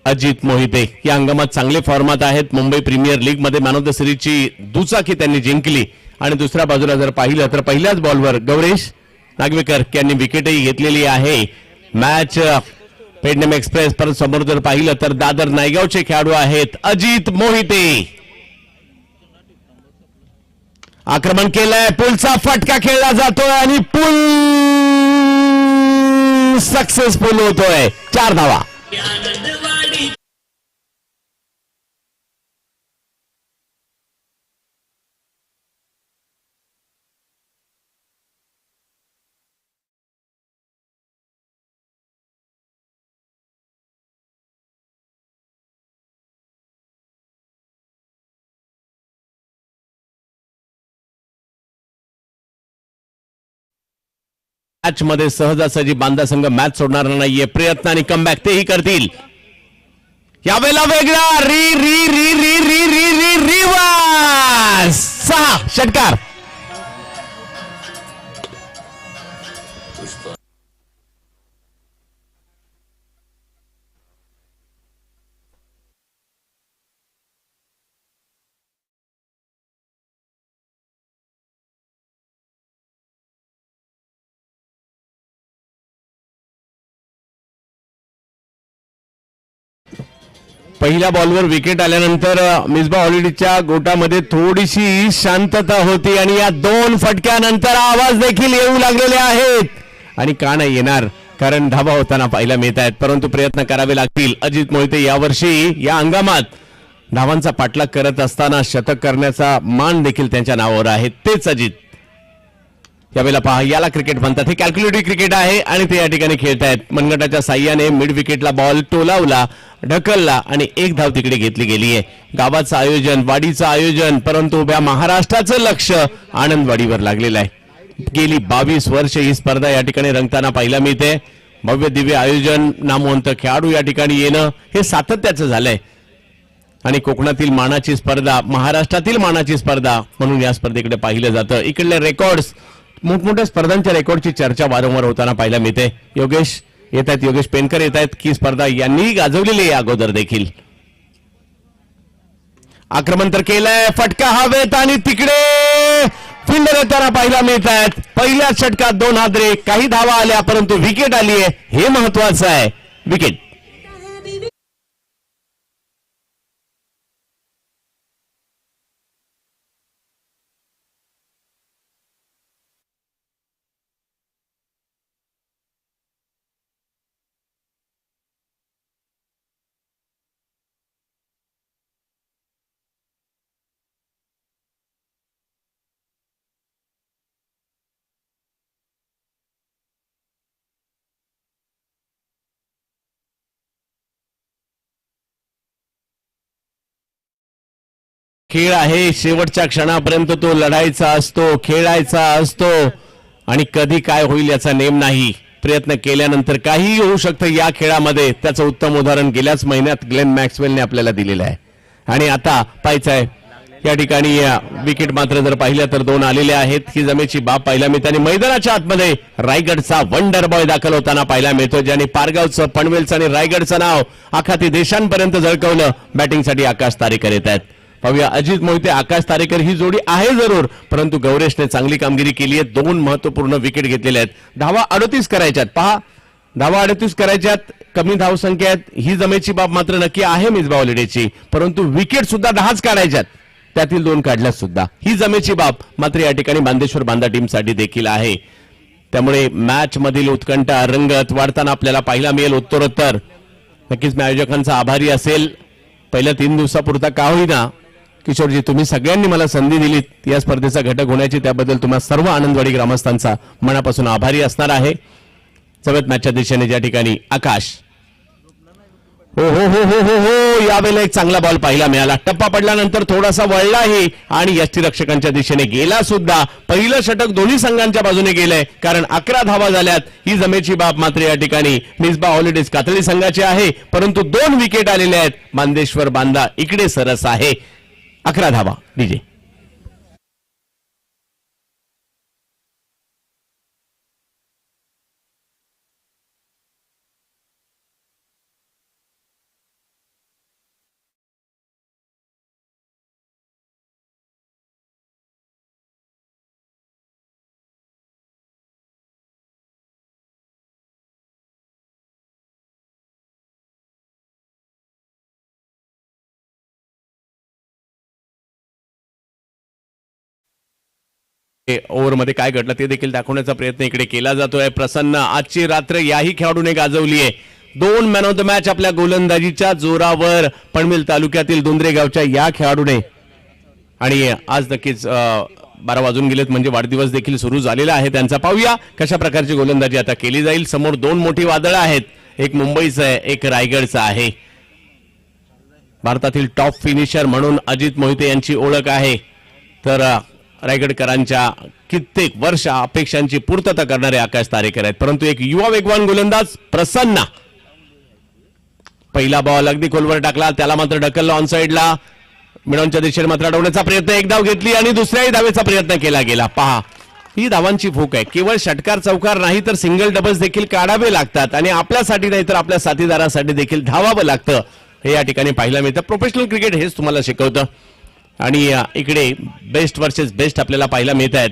अजित मोहिते. या हंगामात चांगले फॉर्मात आहेत. मुंबई प्रीमियर लीग मध्ये मॅन ऑफ द सिरीजची दुचाकी त्यांनी जिंकली आणि दुसऱ्या बाजूला जर पाहिलं तर पहिल्याच बॉलवर गौरेश नागवेकर यांनी विकेटही घेतलेली आहे. Match Pedname express. परत समोर जर पाहिलं तर दादर नायगावचे खेळाडू आहेत अजित मोहिते. आक्रमण केलंय, पुलचा फटका खेळला जातोय आणि पुल सक्सेसफुल होतोय. 4 धावा. मॅच मध्ये सहजासहजी बांदा संघ मॅच सोडणार नाहीये. प्रयत्न आणि कमबॅक तेही करतील. यावेळेला वेगळा री री री री री री री रिवर्स 6 षटकार. पहिल्या बॉलवर विकेट आल्यानंतर मिसबा हॉलिडेजच्या गोटामध्ये थोडीशी शांतता होती आणि या 2 फटक्यानंतर आवाज देखील येऊ लागलेले आहेत आणि का नाही येणार, कारण धावा होताना पाहायला मिळत आहेत, परंतु प्रयत्न करावे लागतील. अजित मोहिते यावर्षी या हंगामात धावांचा पाठलाग करत असताना शतक करण्याचा मान देखील त्यांच्या नावावर आहे. तेच अजित. यावेळेला पहा, याला क्रिकेट म्हणतात. हे कॅल्क्युलेटिव्ह क्रिकेट आहे आणि ते या ठिकाणी खेळत आहेत. मनगटाच्या साह्याने मिड विकेटला बॉल टोलावला, ढकलला आणि 1 धाव तिकडे घेतली गेली आहे. गावाचं आयोजन, वाडीचं आयोजन, परंतु उभ्या महाराष्ट्राचं लक्ष आनंदवाडीवर लागलेलं आहे. गेली 22 वर्ष ही स्पर्धा या ठिकाणी रंगताना पाहायला मिळते. भव्य दिव्य आयोजन, नामवंत खेळाडू या ठिकाणी येणं हे सातत्याचं झालंय आणि कोकणातील मानाची स्पर्धा, महाराष्ट्रातील मानाची स्पर्धा म्हणून या स्पर्धेकडे पाहिलं जातं. इकडले रेकॉर्ड्स, मोठमोठ्या स्पर्धांच्या रेकॉर्डची चर्चा वारंवार होताना पाहायला मिळते. योगेश येत आहेत, योगेश पेनकर येत आहेत, की स्पर्धा यांनी गाजवलेली आहे अगोदर देखील. आक्रमण तर केलंय, फटका हवेत आणि तिकडे फिल्डर येताना पाहायला मिळत आहेत. पहिल्या षटकात 2 हादरे, काही धावा आल्या परंतु विकेट आली आहे, हे महत्वाचं आहे. विकेट खेळ आहे, शेवटच्या क्षणापर्यंत तो लढायचा असतो, खेळायचा असतो आणि कधी काय होईल याचा नेम नाही. प्रयत्न केल्यानंतर काहीही होऊ शकतं या खेळामध्ये. त्याचं उत्तम उदाहरण गेल्याच महिन्यात ग्लेन मॅक्सवेलने आपल्याला दिलेलं आहे. आणि आता पाहायचं आहे या ठिकाणी विकेट मात्र जर पाहिल्या तर 2 आलेले आहेत. ही जमेची बाब पाहायला मिळते आणि मैदानाच्या आतमध्ये रायगडचा वंडर बॉय दाखल होताना पाहायला मिळतो, ज्याने पारगावचं, पनवेलचं आणि रायगडचं नाव आखाती देशांपर्यंत झळकवलं. बॅटिंगसाठी आकाश तारेकर येत आहेत. पाहूया अजित मोहिते, आकाश तारेकर ही जोडी आहे जरूर, परंतु गौरेशने चांगली कामगिरी केली आहे. 2 महत्वपूर्ण विकेट घेतलेल्या आहेत. धावा 38 करायच्यात. पहा, धावा 38 करायच्यात, कमी धावसंख्या आहेत. ही जमेची बाब मात्र नक्की आहे मिसबा हॉलिडेची, परंतु विकेट सुद्धा 10च काढायच्यात, त्यातील 2 काढल्यात सुद्धा. ही जमेची बाब मात्र या ठिकाणी बांदेश्वर बांदा टीमसाठी देखील आहे. त्यामुळे मॅच मधील उत्कंठा रंगत वाढताना आपल्याला पाहायला मिळेल उत्तरोत्तर. नक्कीच मी आयोजकांचा आभारी असेल. पहिल्या 3 दिवसापुरता का होईना किशोरजी, तुम्ही सगळ्यांनी मला संधी दिलीत या स्पर्धेचा घटक होण्याची, त्याबद्दल तुम्हा सर्व आनंदवाडी ग्रामस्थांचा मनापासून आभारी असणार आहे. चवत मॅचच्या दिशेने ज्या ठिकाणी आकाश, हो हो हो हो हो हो, यावेळेला एक चांगला बॉल पाहायला मिळाला. टप्पा पडल्यानंतर थोडासा वळलाही आणि यष्टीरक्षकांच्या दिशेने गेला सुद्धा. पहिलं षटक दोन्ही संघांच्या बाजूने गेलंय, कारण 11 धावा झाल्यात. ही जमेची बाब मात्र या ठिकाणी मिसबा हॉलिडेज कातळी संघाची आहे, परंतु 2 विकेट आलेले आहेत. बांदेश्वर बांदा इकडे सरस आहे. 11 धावा. डीजे ओव्हरमध्ये काय घडलं ते देखील दाखवण्याचा प्रयत्न इकडे केला जातोय. प्रसन्न, आजची रात्र याही खेळाडूने गाजवली आहे. 2 मॅन ऑफ द मॅच आपल्या गोलंदाजीच्या जोरावर पनवेल तालुक्यातील दुंद्रे गावच्या या खेळाडूने. आणि आज नक्कीच 12 वाजून गेलेत, म्हणजे वाढदिवस देखील सुरू झालेला आहे त्यांचा. पाहूया कशा प्रकारची गोलंदाजी आता केली जाईल. समोर 2 मोठी वादळं आहेत, एक मुंबईचं आहे, एक रायगडचं आहे. भारतातील टॉप फिनिशर म्हणून अजित मोहिते यांची ओळख आहे, तर रायगडकरांच्या कित्येक वर्ष अपेक्षांची पूर्तता करणारे आकाश तारेकर आहेत. परंतु एक युवा वेगवान गोलंदाज प्रसन्न, पहिला बॉल अगदी खोलवर टाकला, त्याला मात्र ढकलला ऑन साइडला. मिडॉनच्या दिशेने मात्र अडवण्याचा प्रयत्न, एक धाव घेतली आणि दुसऱ्याही धावेचा प्रयत्न केला गेला. पहा, ही धावांची भूक आहे. केवळ षटकार चौकार नाही तर सिंगल डबल्स देखील काढावे लागतात आणि आपल्यासाठी नाही तर आपल्या साथीदारासाठी देखील धावावं लागतं. हे या ठिकाणी पाहायला मिळतं. प्रोफेशनल क्रिकेट हेच तुम्हाला शिकवतं. आणि इकडे बेस्ट वर्सेस बेस्ट आपल्याला पाहायला मिळत आहेत.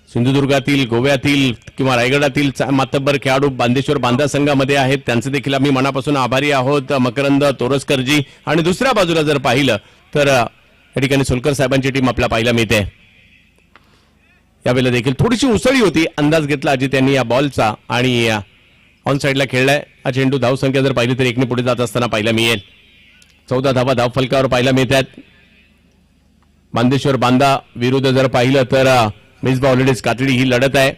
सिंधुदुर्गातील, गोव्यातील किंवा रायगडातील मातब्बर खेळाडू बांदेश्वर बांधा संघामध्ये आहेत. त्यांचे देखील आम्ही मनापासून आभारी आहोत. मकरंद तोरसकरजी. आणि दुसऱ्या बाजूला जर पाहिलं तर या ठिकाणी सोलकर साहेबांची टीम आपल्याला पाहायला मिळते. यावेळेला देखील थोडीशी उसळी होती, अंदाज घेतला अजित यांनी या बॉलचा आणि ऑन साइडला खेळलाय. हा चेंडू धावसंख्या जर पाहिली तर 1 ने पुढे जात असताना पाहायला मिळेल. 14 धावा धावफलकावर पाहायला मिळतात. बांदेश्वर बांदा विरुद्ध जर पाहिलं तर मिसबा हॉलिडेज कातडी ही लढत आहे.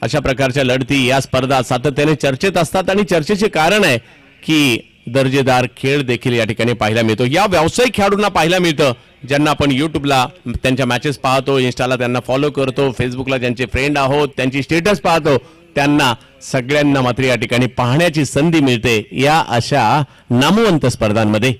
अशा प्रकारच्या लढती या स्पर्धा सातत्याने चर्चेत असतात आणि चर्चेचे कारण आहे की दर्जेदार खेळ देखील या ठिकाणी पाहायला मिळतो. या व्यावसायिक खेळाडूंना पाहायला मिळतं ज्यांना आपण युट्यूबला त्यांच्या मॅचेस पाहतो, इन्स्टाला त्यांना फॉलो करतो, फेसबुकला ज्यांचे फ्रेंड आहोत त्यांची स्टेटस पाहतो, त्यांना सगळ्यांना मात्र या ठिकाणी पाहण्याची संधी मिळते या अशा नामवंत स्पर्धांमध्ये.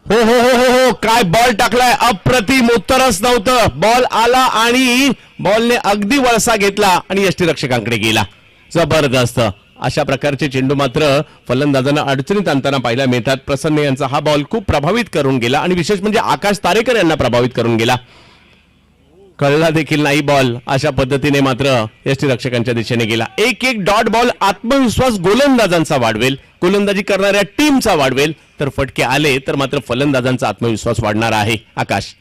हो हो हो हो हो, काय बॉल टाकलाय, अप्रतिम, उत्तरच नव्हतं. बॉल आला आणि बॉलने अगदी वळसा घेतला आणि यष्टीरक्षकांकडे गेला. जबरदस्त. अशा प्रकारचे चेंडू मात्र फलंदाजांना अडचणीत आणताना पाहायला मिळतात. प्रसन्न यांचा हा बॉल खूप प्रभावित करून गेला आणि विशेष म्हणजे आकाश तारेकर यांना प्रभावित करून गेला. कळला देखील नाही बॉल. अशा पद्धतीने मात्र यष्टीरक्षकांच्या दिशेने गेला. एक डॉट बॉल आत्मविश्वास गोलंदाजांचा वाढवेल, गोलंदाजी करणाऱ्या टीमचा वाढवेल, तर फटके आले तर मात्र फलंदाजांचा आत्मविश्वास वाढणार आहे. आकाश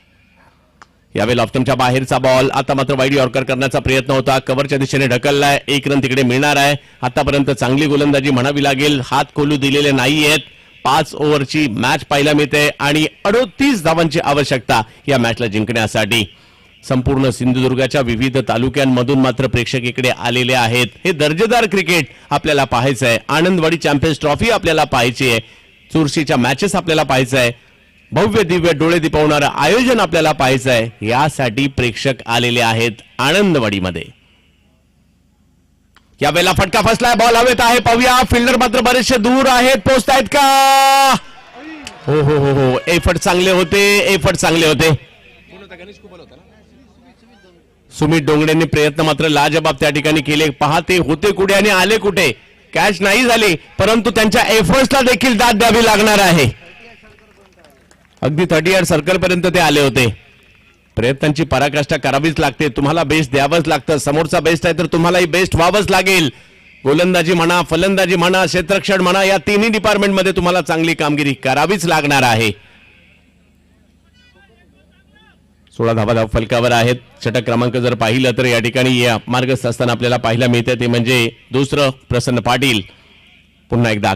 यावेळी ऑप्टमच्या बाहेरचा बॉल, आता मात्र वाईड यॉर्कर करण्याचा प्रयत्न होता, कव्हरच्या दिशेने ढकललाय, 1 रन तिकडे मिळणार आहे. आतापर्यंत चांगली गोलंदाजी म्हणावी लागेल, हात खोलू दिलेले नाहीयेत. 5 ओव्हरची मॅच पाहायला मिळते आणि 38 धावांची आवश्यकता या मॅचला जिंकण्यासाठी. संपूर्ण सिंधुदुर्गाच्या विविध तालुक्यांमधून मात्र प्रेक्षक इकडे आलेले आहेत. हे दर्जेदार क्रिकेट आपल्याला पाहायचं आहे. आनंदवाडी चॅम्पियन्स ट्रॉफी आपल्याला पाहायची आहे, चुरशीच्या मॅचेस आपल्याला पाहायचं आहे, भव्य दिव्य डोळे दिपवणारं आयोजन आपल्याला पाहायचं आहे. यासाठी प्रेक्षक आलेले आहेत आनंदवाडीमध्ये. यावेळेला फटका फसलाय, बॉल हवेत आहे, पाहूया. फिल्डर मात्र बरेचसे दूर आहेत, पोहोचतायत का? हो हो हो हो, एफर्ट चांगले होते, एफर्ट चांगले होते. सुमित डोंगरेंनी प्रयत्न मात्र लाजबाब त्या ठिकाणी केले. पाहते होते कुठे आणि आले कुठे, कॅच नाही झाली, परंतु त्यांच्या एफर्ट्सला देखील दाद द्यावी लागणार आहे. अगदी 38 सर्कल पर्यंत ते आले होते. प्रयत्नांची पराकाष्ठा करावीच लागते, तुम्हाला बेस्ट द्यावंच लागतं. समोरचा बेस्ट आहे तर तुम्हालाही बेस्ट व्हावंच लागेल. गोलंदाजी म्हणा, फलंदाजी म्हणा, क्षेत्ररक्षण म्हणा, या तिन्ही डिपार्टमेंटमध्ये तुम्हाला चांगली कामगिरी करावीच लागणार आहे. 16 धावा फलकावर आहेत. षटक क्रमांक जर पाहिलं तर या ठिकाणी या मार्गस्थ असताना आपल्याला पाहायला मिळते ते म्हणजे दुसरं प्रसन्न पाटील. पुन्हा एकदा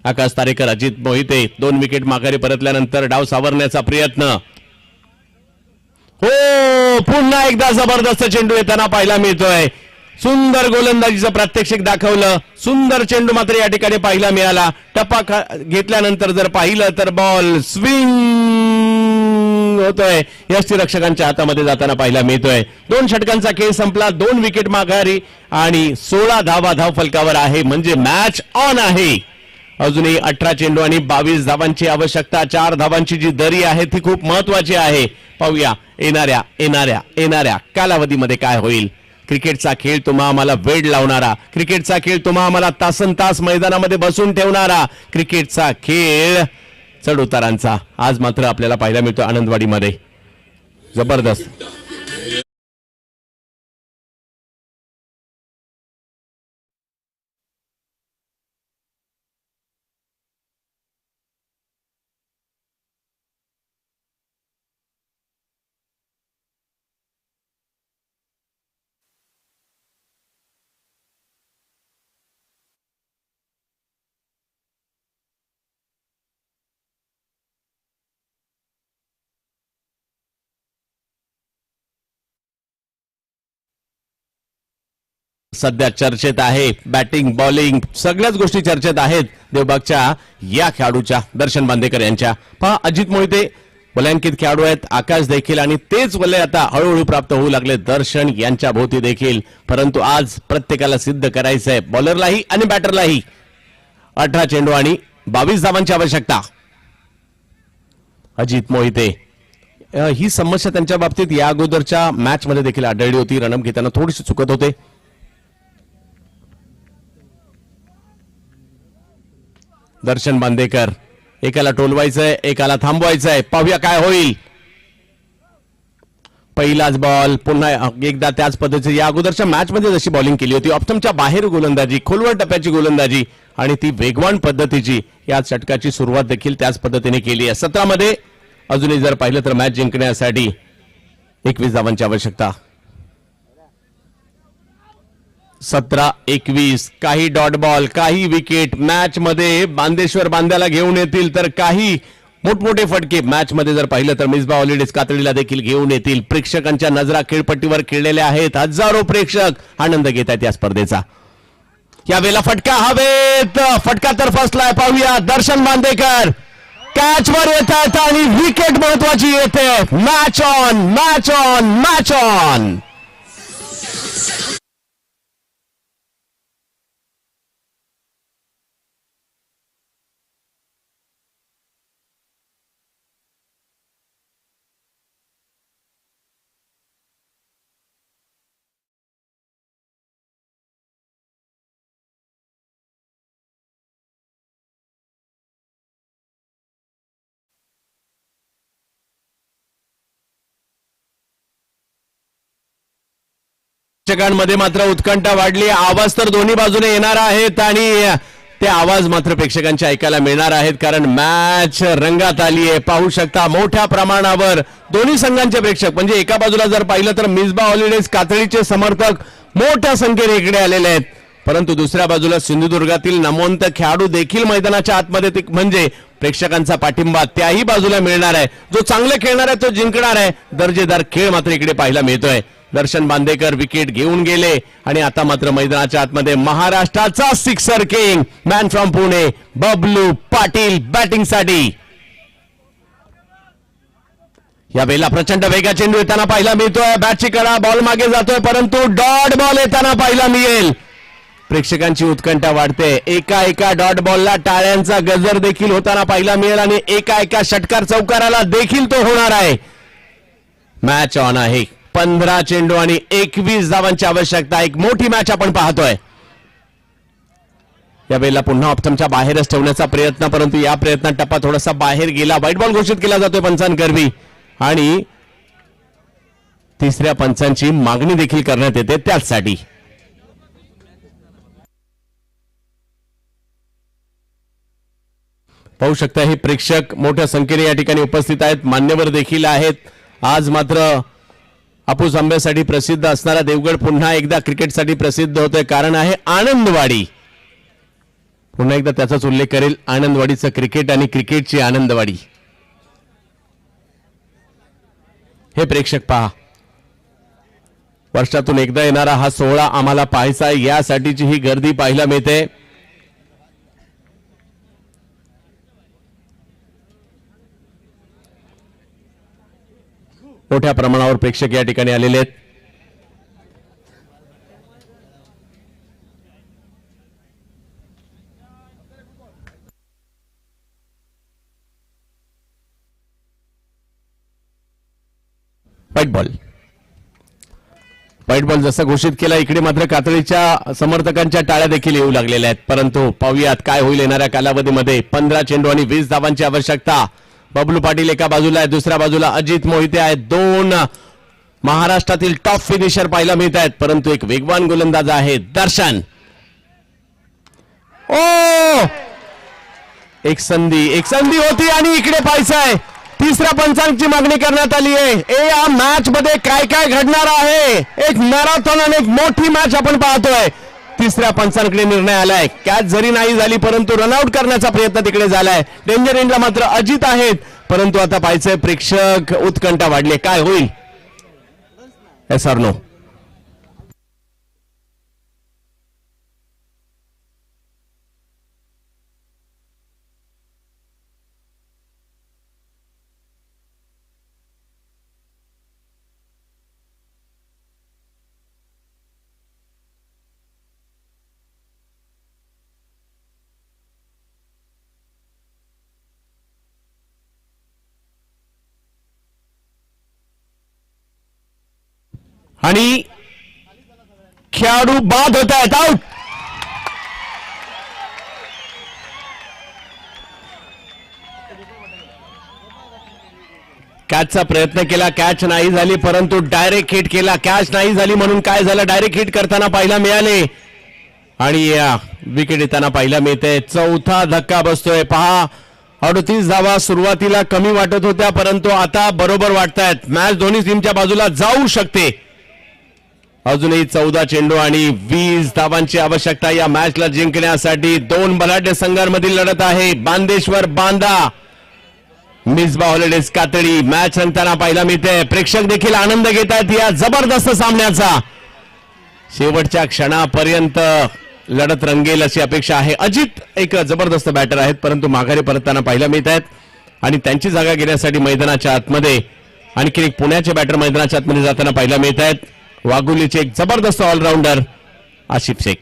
आकाश तारेकर, अजित मोहिते 2 विकेट माघारी परतल्यानंतर डाव सावरण्याचा प्रयत्न. हो, पुन्हा एकदा जबरदस्त चेंडू येताना पाहायला मिळतोय. सुंदर गोलंदाजीचं प्रात्यक्षिक दाखवलं, सुंदर चेंडू मात्र या ठिकाणी पाहायला मिळाला. टप्पा घेतल्यानंतर जर पाहिलं तर बॉल स्विंग होतोय, यष्टीरक्षकांच्या हातामध्ये जाताना पाहायला मिळतोय. 2 षटकांचा खेळ संपला, 2 विकेट माघारी आणि 16 धावा धाव फलकावर आहे, म्हणजे मॅच ऑन आहे. अजूनही 18 चेंडू आणि 22 धावांची आवश्यकता. 4 धावांची जी दरी आहे ती खूप महत्वाची आहे. पाहूया येणाऱ्या कालावधीमध्ये काय होईल. क्रिकेटचा खेळ तुम्हा आम्हाला वेड लावणारा, क्रिकेटचा खेळ तुम्हा आम्हाला तासनतास मैदानामध्ये बसून ठेवणारा, क्रिकेटचा खेळ चढ उतारांचा आज मात्र आपल्याला पाहायला मिळतो आनंदवाडीमध्ये. जबरदस्त. सध्या चर्चेत आहे. बॅटिंग बॉलिंग सगळ्याच गोष्टी चर्चेत आहेत देवबागच्या या खेळाडूच्या, दर्शन बांदेकर यांच्या. पहा, अजित मोहिते वलयांकित खेळाडू आहेत, आकाश देखील, आणि तेच वलय आता हळूहळू प्राप्त होऊ लागले दर्शन यांच्या भोवती देखील. परंतु आज प्रत्येकाला सिद्ध करायचं आहे, बॉलरलाही आणि बॅटरलाही. 18 चेंडू आणि 22 धावांची आवश्यकता. अजित मोहिते, ही समस्या त्यांच्या बाबतीत या अगोदरच्या मॅच मध्ये देखील आढळली होती. रनअप घेताना थोडीशी चुकत होते. दर्शन बांदेकर, एकाला टोलवायचंय, एकाला थांबवायचंय. पाहूया काय होईल. पहिलाच बॉल, पुन्हा एकदा त्याच पद्धतीने या अगोदरच्या मॅच मध्ये जशी बॉलिंग केली होती, ऑप्टमच्या बाहेर गोलंदाजी, खोलवर टप्प्याची गोलंदाजी आणि ती वेगवान पद्धतीची, या षटकाची सुरुवात देखील त्याच पद्धतीने केली आहे. 17 मध्ये अजूनही जर पाहिलं तर मॅच जिंकण्यासाठी 21 धावांची आवश्यकता. 17-21, काही डॉट बॉल, काही विकेट. मॅच मध्ये बांदेश्वर बांद्याला घेऊन येतील तर काही मोठमोठे फटके मॅच मध्ये जर पाहिलं तर मिसबा हॉलिडेज कातडीला देखील घेऊन येतील. प्रेक्षकांच्या नजरा खेळपट्टीवर खेळलेल्या आहेत. हजारो प्रेक्षक आनंद घेत आहेत या स्पर्धेचा. यावेळेला फटका हवेत, फटका तर फसलाय. पाहूया, दर्शन बांदेकर कॅच वर येत आहेत आणि विकेट महत्वाची येते. Match on, match on, match on. प्रेक्षकांमध्ये मात्र उत्कंठा वाढली. आवाज तर दोन्ही बाजूने येणार आहेत आणि ते आवाज मात्र प्रेक्षकांच्या ऐकायला मिळणार आहेत, कारण मॅच रंगात आली आहे. पाहू शकता मोठ्या प्रमाणावर दोन्ही संघांचे प्रेक्षक, म्हणजे एका बाजूला जर पाहिलं तर मिसबा हॉलिडेज कातळीचे समर्थक मोठ्या संख्येने इकडे आलेले आहेत, परंतु दुसऱ्या बाजूला सिंधुदुर्गातील नामवंत खेळाडू देखील मैदानाच्या आतमध्ये, म्हणजे प्रेक्षकांचा पाठिंबा त्याही बाजूला मिळणार आहे. जो चांगले खेळणार आहे तो जिंकणार आहे. दर्जेदार खेळ मात्र इकडे पाहायला मिळतोय. दर्शन बांदेकर विकेट घेऊन गेले आणि आता मात्र मैदानाच्या आतमध्ये महाराष्ट्राचा sixer king man from Pune Bablu Patil बॅटिंगसाठी. या वेळेला प्रचंड वेगा चेंडू येताना पाहायला मिळतोय. बॅटची कडा बॉल मागे जातोय, परंतु डॉट बॉल येताना पाहायला मिळेल. प्रेक्षकांची उत्कंठा वाढते. एका एका डॉट बॉलला टाळ्यांचा गजर देखील होताना पाहायला मिळेल आणि एका एका षटकार चौकाराला देखील तो होणार आहे. मॅच ऑन आहे. 15 चेंडू आणि 21 धावांची आवश्यकता. एक मोठी मॅच आपण पाहतोय. यावेळेला पुन्हा ऑप्टमच्या बाहेरच ठेवण्याचा प्रयत्न, परंतु या प्रयत्नात टप्पा थोडासा बाहेर गेला. व्हाईट बॉल घोषित केला जातोय पंचांकरवी आणि तिसऱ्या पंचांची मागणी देखील करण्यात येते त्याचसाठी. पाहू शकता हे प्रेक्षक मोठ्या संख्येने या ठिकाणी उपस्थित आहेत. मान्यवर देखील आहेत. आज मात्र हापूस आंब्यासाठी प्रसिद्ध असणारा देवगड पुन्हा एकदा क्रिकेटसाठी प्रसिद्ध होतोय. कारण आहे आनंदवाडी. पुन्हा एकदा त्याचाच उल्लेख करेल. आनंदवाडीचं क्रिकेट आणि क्रिकेटची आनंदवाडी. हे प्रेक्षक पहा, वर्षातून एकदा येणारा हा सोहळा आम्हाला पाहायचा आहे, यासाठीची ही गर्दी पाहायला मिळते. मोठ्या प्रमाणावर प्रेक्षक या ठिकाणी आलेले आहेत. व्हाईट बॉल जसा घोषित केला, इकडे मात्र कातळीच्या समर्थकांच्या टाळ्या देखील येऊ लागलेल्या आहेत. परंतु पाहूयात काय होईल येणाऱ्या कालावधीमध्ये. 15 चेंडू आणि 20 धावांची आवश्यकता. बबलू पाटील एका बाजूला आहे, दुसऱ्या बाजूला अजित मोहिते आहेत. दोन महाराष्ट्रातील टॉप फिनिशर पाहायला मिळत आहेत, परंतु एक वेगवान गोलंदाज आहे दर्शन. ओ एक संधी होती आणि इकडे पाहायचं आहे. तिसऱ्या पंचांची मागणी करण्यात आली आहे. या मॅच मध्ये काय काय घडणार आहे. एक मॅरेथॉन आणि एक मोठी मॅच आपण पाहतोय. तिसऱ्या पंचांकडे निर्णय आलाय. कॅच जरी नाही झाली, परंतु रनआउट करण्याचा प्रयत्न तिकडे झालाय. डेंजर एंडला मात्र अजित आहेत, परंतु आता पाहायचंय प्रेक्षक उत्कंठा वाढले. काय होईल. Yes or no. आणि खेळाडू बाद होत आहेत. आउट. कॅचचा प्रयत्न केला, कॅच नाही झाली, परंतु डायरेक्ट हिट केला. कॅच नाही झाली म्हणून काय झालं, डायरेक्ट हिट करताना पाहायला मिळाले आणि या विकेट येताना पाहायला मिळते. चौथा धक्का बसतोय. पहा, 38 धावा सुरुवातीला कमी वाटत होत्या, परंतु आता बरोबर वाटतायत. मॅच दोन्ही टीमच्या बाजूला जाऊ शकते. अजूनही 14 चेंडू आणि 20 धावांची आवश्यकता या मॅचला जिंकण्यासाठी. दोन बलाढ्य संघांमधील लढत आहे. बांदेश्वर बांदा मिसबा हॉलिडेज कातळी. मॅच रंगताना पाहायला मिळते. प्रेक्षक देखील आनंद घेत आहेत या जबरदस्त सामन्याचा. शेवटच्या क्षणापर्यंत लढत रंगेल अशी अपेक्षा आहे. अजित एक जबरदस्त बॅटर आहेत, परंतु माघारी परतताना पाहायला मिळत आहेत आणि त्यांची जागा घेण्यासाठी मैदानाच्या आतमध्ये आणखी एक पुण्याचे बॅटर मैदानाच्या आतमध्ये जाताना पाहायला मिळत आहेत. वाघोलीचे एक जबरदस्त ऑलराऊंडर आशिफ शेख.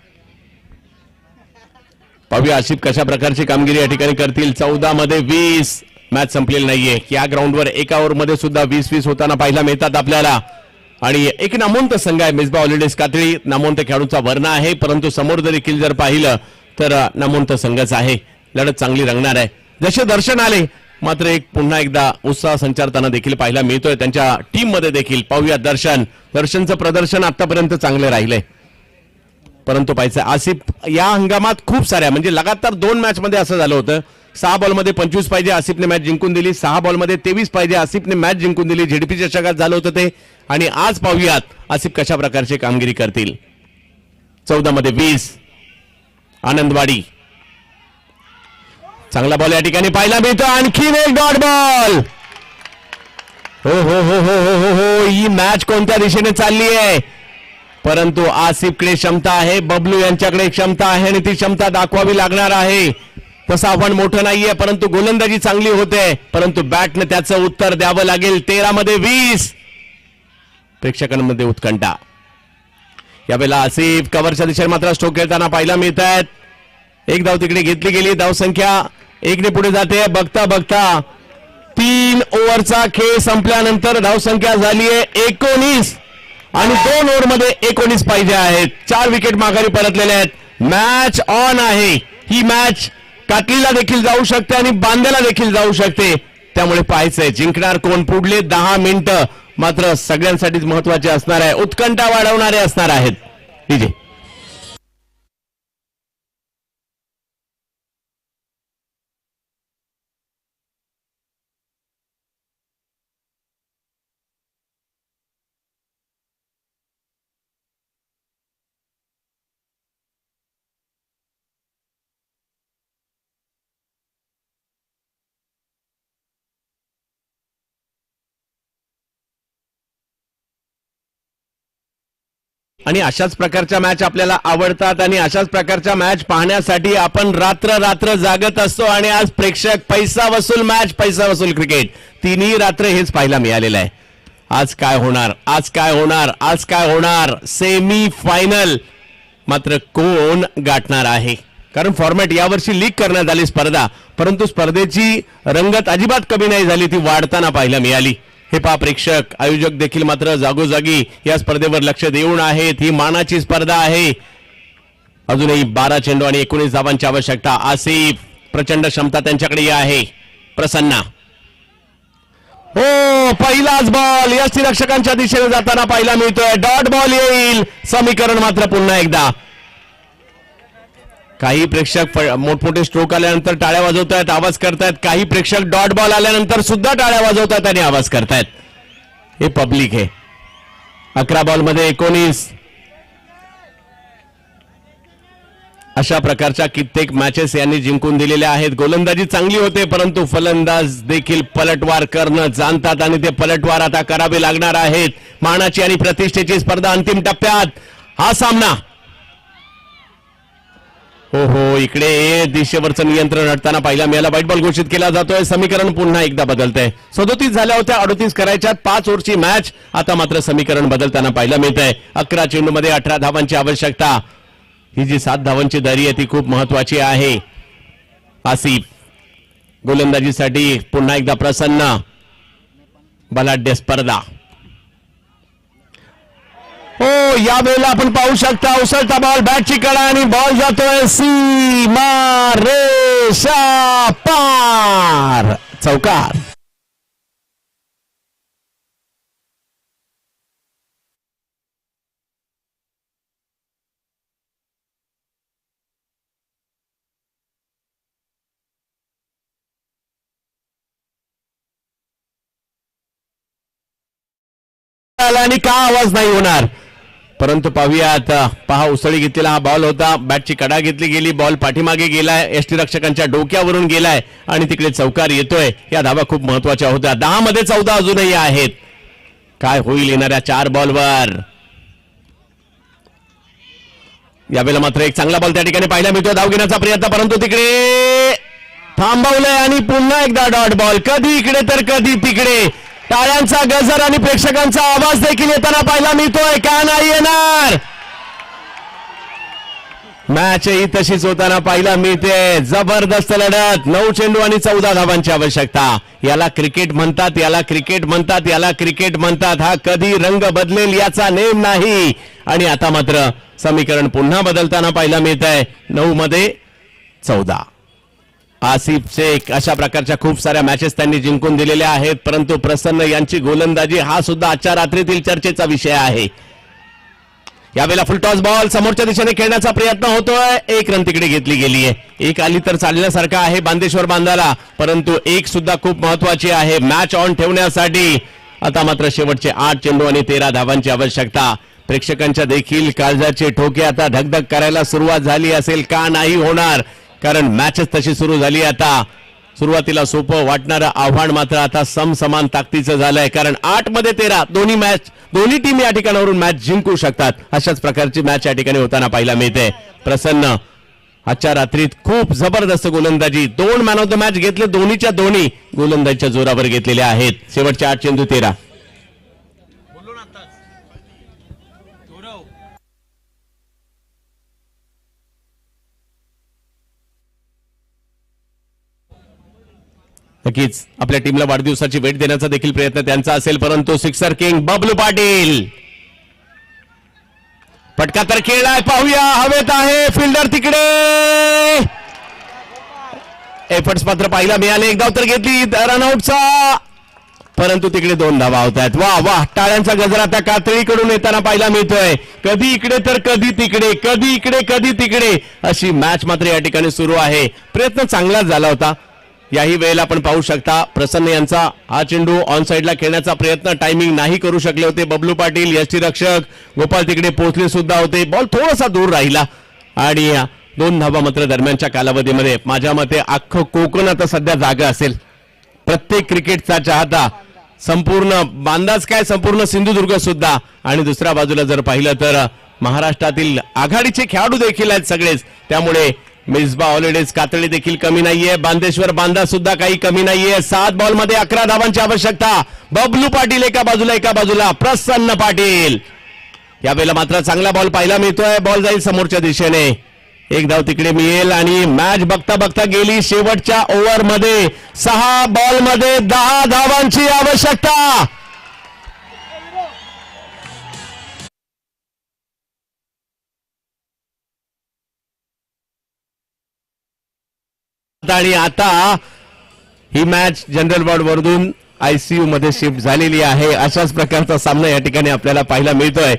पाहूया आशिफ कशा प्रकारची कामगिरी या ठिकाणी करतील. 14 मध्ये 20. मॅच संपलेली नाहीये. या ग्राउंडवर एका ओव्हरमध्ये सुद्धा 20-20 होताना पाहायला मिळतात आपल्याला. आणि एक नामवंत संघ आहे मिसबा हॉलिडेज कातळी. नामवंत खेळाडूचा वर्ण आहे, परंतु समोर देखील जर पाहिलं तर नामवंत संघच आहे. लढत चांगली रंगणार आहे. जसे दर्शन आले मात्र एक पुन्हा एकदा उत्साह संचारताना देखील पाहायला मिळतोय त्यांच्या टीम मध्ये देखील. पाहूया दर्शनचं प्रदर्शन आतापर्यंत चांगले राहिले, परंतु पाहिजे आसिफ या हंगामात खूप साऱ्या म्हणजे लगातार 2 मॅच मध्ये असं झालं होतं. 6 बॉलमध्ये 25 पाहिजे आसिफने मॅच जिंकून दिली, 6 बॉलमध्ये 23 पाहिजे आसिफने मॅच जिंकून दिली. झेडपी चषकात झालं होतं ते. आणि आज पाहूयात आसिफ कशा प्रकारची कामगिरी करतील. 14 मध्ये 20 आनंदवाडी. चांगला बॉल या ठिकाणी पाहायला मिळतो, आणखीन एक डॉट बॉल. हो हो हो हो हो हो हो ही मॅच कोणत्या दिशेने चालली आहे, परंतु आसिफकडे क्षमता आहे, बबलू यांच्याकडे क्षमता आहे आणि ती क्षमता दाखवावी लागणार आहे. तसं आपण मोठं नाहीये, परंतु गोलंदाजी चांगली होते, परंतु बॅटने त्याचं उत्तर द्यावं लागेल. 13 मध्ये 20 प्रेक्षकांमध्ये उत्कंठा. यावेळेला आसिफ कव्हरच्या दिशेने मात्र स्ट्रोक खेळताना पाहायला मिळत आहेत. एक धाव तिकडे घेतली गेली, धावसंख्या 1 ने पुढे जाते. बघता बघता 3 ओव्हरचा खेळ संपल्यानंतर धावसंख्या झाली आहे 19 आणि 2 ओव्हरमध्ये 19 पाहिजे आहेत. 4 विकेट माघारी परतलेले आहेत. मॅच ऑन आहे. ही मॅच काटलीला देखील जाऊ शकते आणि बांद्याला देखील जाऊ शकते, त्यामुळे पाहायचंय जिंकणार कोण. पुढले 10 मिनिटं मात्र सगळ्यांसाठीच महत्वाचे असणार आहे, उत्कंठा वाढवणारे असणार आहेत. विजय आणि अशाच प्रकारच्या मॅच आपल्याला आवडतात आणि अशाच प्रकारच्या मॅच पाहण्यासाठी आपण रात्र रात्र जागत असतो. आणि आज प्रेक्षक पैसा वसूल मॅच, पैसा वसूल क्रिकेट, तिन्ही रात्र हेच पाहायला मिळालेलं आहे. आज काय होणार, आज काय होणार, आज काय होणार. सेमी फायनल मात्र कोण गाठणार आहे, कारण फॉर्मॅट यावर्षी लीक करण्यात आली स्पर्धा, परंतु स्पर्धेची रंगत अजिबात कमी नाही झाली, ती वाढताना पाहायला मिळाली. हे पहा प्रेक्षक, आयोजक देखील मात्र जागोजागी या स्पर्धेवर लक्ष देऊन आहेत. ही मानाची स्पर्धा आहे. अजूनही 12 चेंडू आणि 19 धावांची आवश्यकता. आसिफ प्रचंड क्षमता त्यांच्याकडे आहे. प्रसन्ना, हो पहिलाच बॉल यष्टीरक्षकांच्या दिशेने जाताना पाहायला मिळतोय. डॉट बॉल येईल. समीकरण मात्र पुन्हा एकदा. काही प्रेक्षक मोठमोठे स्ट्रोक आल्यानंतर टाळ्या वाजवतायत, आवाज करतायत. काही प्रेक्षक डॉट बॉल आल्यानंतर सुद्धा टाळ्या वाजवतात आणि आवाज करतायत. हे पब्लिक आहे. 11 बॉलमध्ये 19 अशा प्रकारच्या कित्येक मॅचेस यांनी जिंकून दिलेल्या आहेत. गोलंदाजी चांगली होते, परंतु फलंदाज देखील पलटवार करणं जाणतात आणि ते पलटवार आता करावे लागणार आहेत. मानाची आणि प्रतिष्ठेची स्पर्धा अंतिम टप्प्यात. हा सामना हो हो इकडे दिशेवरचं नियंत्रण हटताना पाहिला मिळाला. व्हाईट बॉल घोषित केला जातोय. समीकरण पुन्हा एकदा बदलतंय. 37 झाल्या होत्या, 38 करायच्यात. 5 ओव्हरची मॅच. आता मात्र समीकरण बदलताना पाहायला मिळतंय. 11 चेंडूमध्ये 18 धावांची आवश्यकता. ही जी 7 धावांची दरी आहे ती खूप महत्वाची आहे. आसिफ गोलंदाजीसाठी पुन्हा एकदा प्रसन्न. बलाढ्य स्पर्धा. हो यावेळेला आपण पाहू शकता उसळता बॉल, बॅटची कडा आणि बॉल जातोय सीमा रेषा पार. चौकार. आणि का आवाज नाही होणार, परंतु पाहूया आता. पहा उसळी घेतलेला हा बॉल होता. बॅटची कडा घेतली गेली, बॉल पाठीमागे गेलाय, यष्टीरक्षकांच्या डोक्यावरून गेलाय आणि तिकडे चौकार येतोय. या धावा खूप महत्वाच्या होत्या. 10 मध्ये 14 अजूनही आहेत. काय होईल येणाऱ्या 4 बॉलवर. यावेळेला मात्र एक चांगला बॉल त्या ठिकाणी पाहायला मिळतो. धाव घेण्याचा प्रयत्न, परंतु तिकडे थांबवलंय आणि पुन्हा एकदा डॉट बॉल. कधी इकडे तर कधी तिकडे. टाळ्यांचा गजर आणि प्रेक्षकांचा आवाज देखील येताना पाहायला मिळतोय. का नाही येणार. मॅच ही तशीच होताना पाहायला मिळते. जबरदस्त लढत. 9 चेंडू आणि 14 धावांची आवश्यकता. याला क्रिकेट म्हणतात, याला क्रिकेट म्हणतात, याला क्रिकेट म्हणतात. हा कधी रंग बदलेल याचा नेम नाही. आणि आता मात्र समीकरण पुन्हा बदलताना पाहायला मिळत आहे. 9 मध्ये 14. आसिफ शेख अशा प्रकारच्या खूप साऱ्या मॅचेस त्यांनी जिंकून दिलेल्या आहेत, परंतु प्रसन्न यांची गोलंदाजी हा सुद्धा आजच्या रात्रीतील चर्चेचा विषय आहे. यावेळेला फुलटॉस बॉल समोरच्या दिशेने खेळण्याचा प्रयत्न होतोय. एक रन तिकडे घेतली गेली आहे. एक आली तर चालण्यासारखा आहे बांदेश्वर बांधाला, परंतु एक सुद्धा खूप महत्वाची आहे मॅच ऑन ठेवण्यासाठी. आता मात्र शेवटचे 8 चेंडू आणि 13 धावांची आवश्यकता. प्रेक्षकांच्या देखील काळजाचे ठोके आता धगधग करायला सुरुवात झाली असेल का नाही होणार, कारण मॅचच तशी सुरू झाली. आता सुरुवातीला सोपं वाटणारं आव्हान मात्र आता समसमान ताकदीचं झालंय, कारण 8 मध्ये 13 दोन्ही टीम या ठिकाणावरून मॅच जिंकू शकतात. अशाच प्रकारची मॅच या ठिकाणी होताना पाहायला मिळते. प्रसन्न आजच्या रात्रीत खूप जबरदस्त गोलंदाजी, 2 मॅन ऑफ द मॅच घेतले, दोन्हीच्या दोन्ही गोलंदाजीच्या जोरावर घेतलेल्या आहेत. शेवटचे 8 चेंडू 13. नक्कीच आपल्या टीमला वाढदिवसाची भेट देण्याचा देखील प्रयत्न त्यांचा असेल, परंतु सिक्सर किंग बबलू पाटील पटका तर खेळलाय, पाहूया हवेत आहे, फिल्डर तिकडे. एफर्ट्स मात्र पाहायला मिळाले. एक धाव तर घेतली रनआउटचा, परंतु तिकडे 2 धावा होत आहेत. वा वा, टाळ्यांचा गजर आता कातळीकडून येताना पाहायला मिळतोय. कधी इकडे तर कधी तिकडे, कधी इकडे कधी तिकडे अशी मॅच मात्र या ठिकाणी सुरू आहे. प्रयत्न चांगलाच झाला होता. याही वेळेला आपण पाहू शकता प्रसन्न यांचा हा चेंडू ऑन साइडला खेळण्याचा प्रयत्न टायमिंग नाही करू शकले होते बबलू पाटील. यष्टीरक्षक गोपाळ तिकडे पोहोचले सुद्धा होते. बॉल थोडासा दूर राहिला आणि 2 धावा मात्र दरम्यानच्या कालावधीमध्ये. माझ्या मते अख्खं कोकण आता सध्या जागा असेल. प्रत्येक क्रिकेटचा चाहता, संपूर्ण बांधाच काय संपूर्ण सिंधुदुर्ग सुद्धा, आणि दुसऱ्या बाजूला जर पाहिलं तर महाराष्ट्रातील आघाडीचे खेळाडू देखील आहेत सगळेच. त्यामुळे मिसबा हॉलिडेज कातळी देखील कमी नाहीये, बांदेश्वर बांधा सुद्धा काही कमी नाहीये. 7 बॉल मध्ये 11 धावांची आवश्यकता. बबलू पाटील एका बाजूला प्रसन्न पाटील. यावेळेला मात्र चांगला बॉल पाहायला मिळतोय. बॉल जाईल समोरच्या दिशेने, 1 धाव तिकडे मिळेल आणि मॅच बघता बघता गेली शेवटच्या ओव्हर मध्ये. 6 बॉल मध्ये 10 धावांची आवश्यकता. आणि आता ही मॅच जनरल वॉर्ड वरून आयसीयू मध्ये शिफ्ट झालेली आहे. अशाच प्रकारचा सामना या ठिकाणी आपल्याला पाहायला मिळतोय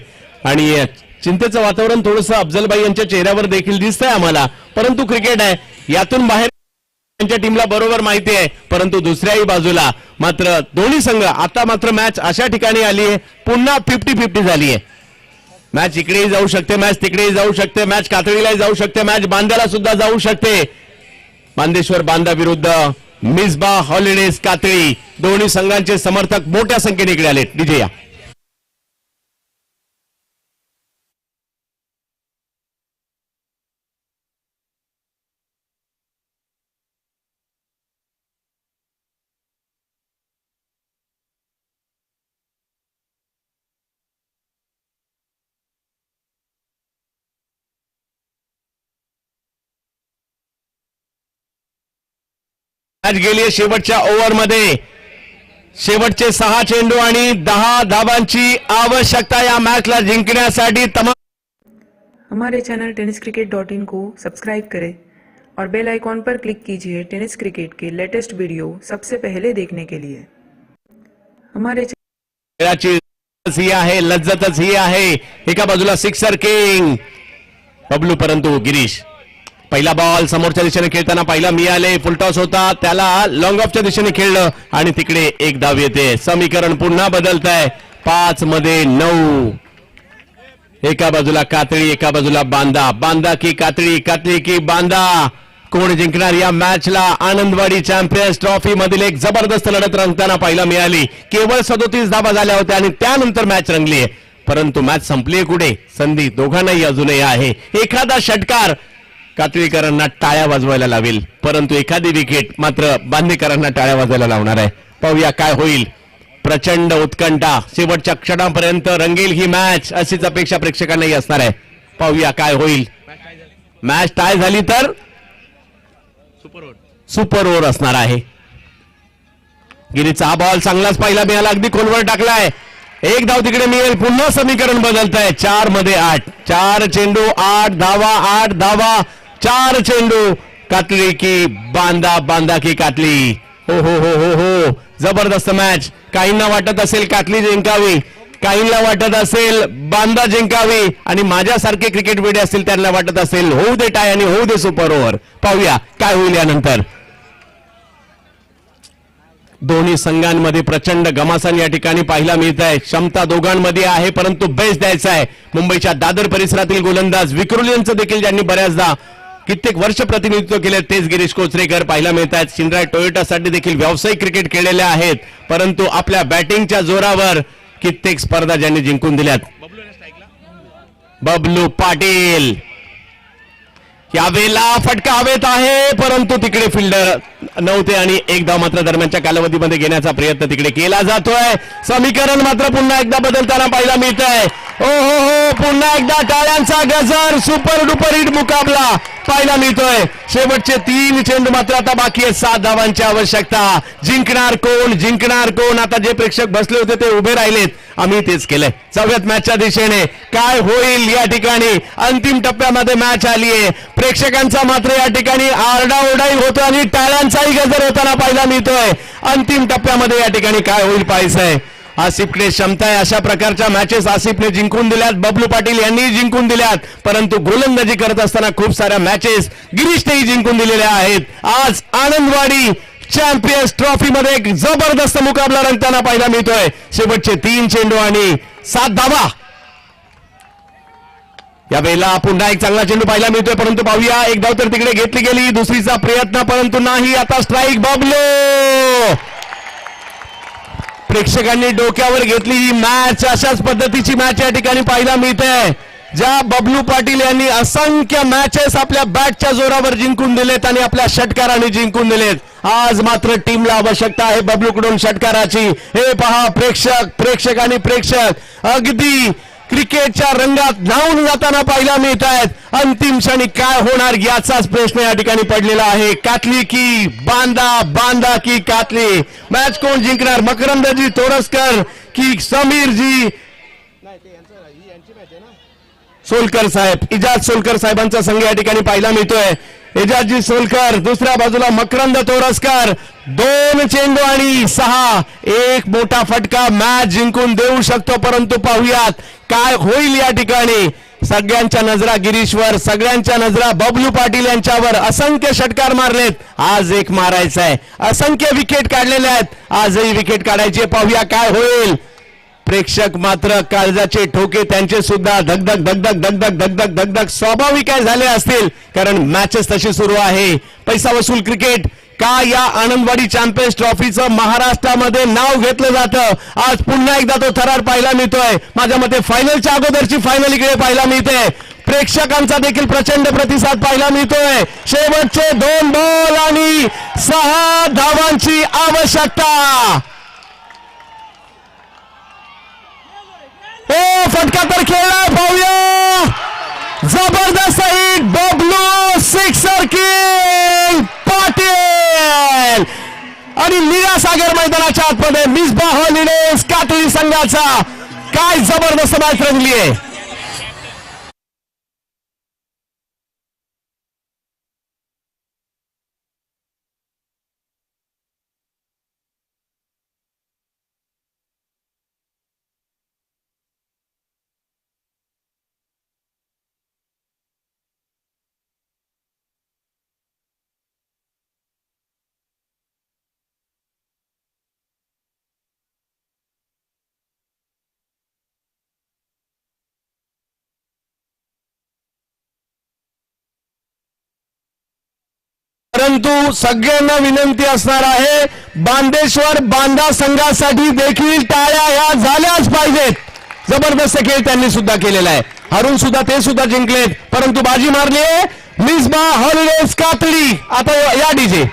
आणि चिंतेचं वातावरण थोडंसं अफजलबाई यांच्या चेहऱ्यावर देखील दिसतंय आम्हाला, परंतु क्रिकेट आहे, यातून बाहेर त्यांच्या टीमला बरोबर माहिती आहे. परंतु दुसऱ्याही बाजूला मात्र दोन्ही संघ आता मात्र मॅच अशा ठिकाणी आली आहे, पुन्हा 50-50 झाली आहे. मॅच इकडेही जाऊ शकते, मॅच तिकडेही जाऊ शकते, मॅच कातळीलाही जाऊ शकते, मॅच बांद्याला सुद्धा जाऊ शकते. बांदेश्वर बांधा विरुद्ध मिसबा हॉलिडेज कातळी, दोन्ही संघांचे समर्थक मोठ्या संख्येने इकडे आले. डीजे या. मॅच गेली शेवटच्या ओव्हर मध्ये. शेवटचे 6 चेंडू आणि 10 धावांची आवश्यकता या मॅचला जिंकण्यासाठी. हमारे चैनल tenniscricket.in को सब्सक्राइब करें और बेल आइकॉन पर क्लिक कीजिए टेनिस क्रिकेट के लेटेस्ट वीडियो सबसे पहले देखने के लिए. हमारे खेळाची ही आहे, लज्जतच ही आहे. एका बाजूला सिक्सर किंग बबलू, परंतु गिरीश पहिला बॉल समोरच्या दिशेने खेळताना पाहिला मिळाले. फुलटॉस होता, त्याला लॉंग ऑफच्या दिशेने खेळलं आणि तिकडे 1 धाव येते. समीकरण पुन्हा बदलत आहे. 5 मध्ये 9. एका बाजूला कातळी, एका बाजूला बांधा. बांधा की कातळी, कातळी की बांधा, कोण जिंकणार या मॅचला? आनंदवाडी चॅम्पियन्स ट्रॉफी मधील एक जबरदस्त लढत रंगताना पाहायला मिळाली. केवळ 37 धावा झाल्या होत्या आणि त्यानंतर मॅच रंगली, परंतु मॅच संपली कुठे? संधी दोघांनाही अजूनही आहे. एखादा षटकार कातळीकरांना टाळ्या वाजवायला लावेल, परंतु एखादी विकेट मात्र बांदेकरांना टाळ्या वाजवायला लावणार आहे. पाहूया काय होईल. प्रचंड उत्कंठा, शेवटच्या क्षणापर्यंत रंगेल ही मॅच अशीच अपेक्षा प्रेक्षकांनाही असणार आहे. पाहूया काय होईल. मॅच टाय झाली तर सुपर ओव्हर असणार आहे. गिरीचा हा बॉल चांगलाच पाहिला मिळाला, अगदी खोलवर टाकलाय. 1 धाव तिकडे मिळेल. पुन्हा समीकरण बदलत आहे. 4 मध्ये 8. 4 चेंडू 8 धावा, 8 धावा, 4 चेंडू कातली की बांदा, बांदा की कातली. हो हो हो हो हो, जबरदस्त मॅच. काहींना वाटत असेल कातली जिंकावी, काहींना वाटत असेल बांदा जिंकावी, आणि माझ्यासारखे क्रिकेट वेडे असतील त्यांना वाटत असेल होऊ दे टाय आणि होऊ दे सुपर ओव्हर. पाहूया काय होईल यानंतर. दोन्ही संघांमध्ये प्रचंड घमासान या ठिकाणी पाहायला मिळत आहे. क्षमता दोघांमध्ये आहे, परंतु बेस्ट द्यायचा आहे. मुंबईच्या दादर परिसरातील गोलंदाज विक्रोली यांचं देखील ज्यांनी बऱ्याचदा कित्येक वर्ष प्रतिनिधित्व केले तेच गिरीश कोचरेकर पाहायला मिळत आहेत. शिंदराय टोयोटासाठी देखील व्यावसायिक क्रिकेट खेळलेले आहेत, परंतु आपल्या बॅटिंगच्या जोरावर कित्येक स्पर्धा ज्यांनी जिंकून दिल्यात. बबलू पाटील यावेळेला फटका हवेत आहे, परंतु तिकडे फिल्डर नव्हते आणि एक धाव मात्र दरम्यानच्या कालावधीमध्ये घेण्याचा प्रयत्न तिकडे केला जातोय. समीकरण मात्र पुन्हा एकदा बदलताना पाहायला मिळत आहे. हो हो हो, पुन्हा एकदा टाळ्यांचा गजर, सुपर डुपर हिट मुकाबला पाहायला मिळतोय. शेवटचे 3 चेंडू मात्र आता बाकी आहे. 7 धावांची आवश्यकता. जिंकणार कोण, जिंकणार कोण. आता जे प्रेक्षक बसले होते ते उभे राहिलेत. आम्ही तेच केलंय. 4व्या मॅचच्या दिशेने काय होईल या ठिकाणी. अंतिम टप्प्यामध्ये मॅच आली आहे. प्रेक्षकांचा मात्र या ठिकाणी आरडाओरडाही होतो आणि टाळ्यांचाही गजर होताना पाहायला मिळतोय. अंतिम टप्प्यामध्ये या ठिकाणी काय होईल पाहायचंय. आसिफकडे क्षमता आहे, अशा प्रकारच्या मॅचेस आसिफने जिंकून दिल्यात, बबलू पाटील यांनी जिंकून दिल्यात, परंतु गोलंदाजी करत असताना खूप साऱ्या मॅचेस गिरीशनेही जिंकून दिलेल्या आहेत. आज आनंदवाडी चॅम्पियन्स ट्रॉफी मध्ये एक जबरदस्त मुकाबला रंगताना पाहायला मिळतोय. शेवटचे 3 चेंडू आणि 7 धावा. यावेळेला पुन्हा एक चांगला चेंडू पाहायला मिळतोय, परंतु पाहूया एक धाव तर तिकडे घेतली गेली. दुसरीचा प्रयत्न, परंतु नाही. आता स्ट्राईक. बबलू प्रेक्षकांनी डोक्यावर घेतली ही मॅच. अशाच पद्धतीची मॅच या ठिकाणी पाहायला मिळते, ज्या बबलू पाटील यांनी असंख्य मॅचेस आपल्या बॅटच्या जोरावर जिंकून दिलेत आणि आपल्या षटकाराने जिंकून दिलेत. आज मात्र टीमला आवश्यकता आहे बबलूकडून षटकाराची. हे पहा, प्रेक्षक आणि प्रेक्षक अगदी क्रिकेटच्या रंगात न्हावून जाताना पाहायला मिळत आहेत. अंतिम क्षणी काय होणार याचाच प्रश्न या ठिकाणी पडलेला आहे. कातली की बांदा, बांदा की कातली. मॅच कोण जिंकणार, मकरंदजी तोरसकर की समीरजी सोलकर साहेब. इजाज सोलकर साहेबांचा संघ या ठिकाणी पाहायला मिळतोय. एजाजी सोलकर, दुसऱ्या बाजूला मकरंद तोरसकर. 2 चेंडू आणि 6. एक मोठा फटका मॅच जिंकून देऊ शकतो, परंतु पाहूयात काय होईल या ठिकाणी. सगळ्यांच्या नजरा गिरीशवर, सगळ्यांच्या नजरा बबलू पाटील यांच्यावर. असंख्य षटकार मारलेत, आज एक मारायचा आहे. असंख्य विकेट काढलेले आहेत, आजही विकेट काढायची. पाहूया काय होईल. प्रेक्षक मात्र काळजाचे ठोके त्यांचे सुद्धा धगधग धगधग धगधग धगधग धगधग स्वाभाविक काय झाले असतील, कारण मॅचेस तशी सुरू आहे. पैसा वसूल क्रिकेट का या आनंदवाडी चॅम्पियन्स ट्रॉफीचं महाराष्ट्रामध्ये नाव घेतलं जातं. आज पुन्हा एकदा तो थरार पाहायला मिळतोय. माझ्या मते फायनलच्या अगोदरची फायनल इकडे पाहायला मिळते. प्रेक्षकांचा देखील प्रचंड प्रतिसाद पाहायला मिळतोय. शेवटचे 2 बॉल आणि 6 धावांची आवश्यकता. फटका तर खेळला, पाहूया. जबरदस्त hit, Bablu sixer king Patil. आणि लीलासागर मैदानाच्या आतमध्ये मिसबाह हॉलिडेज कातळी संघाचा काय जबरदस्त मॅच रंगली आहे. परंतु सगळ्यांना विनंती असणार आहे, बांदेश्वर बांदा संघासाठी देखील टाळ्या ह्या झाल्याच पाहिजेत. जबरदस्त खेळ त्यांनी सुद्धा केलेला आहे. हरून सुद्धा ते सुद्धा जिंकलेत, परंतु बाजी मारली आहे मिसबाह हॉलिडेज कातळी. आता या डीजे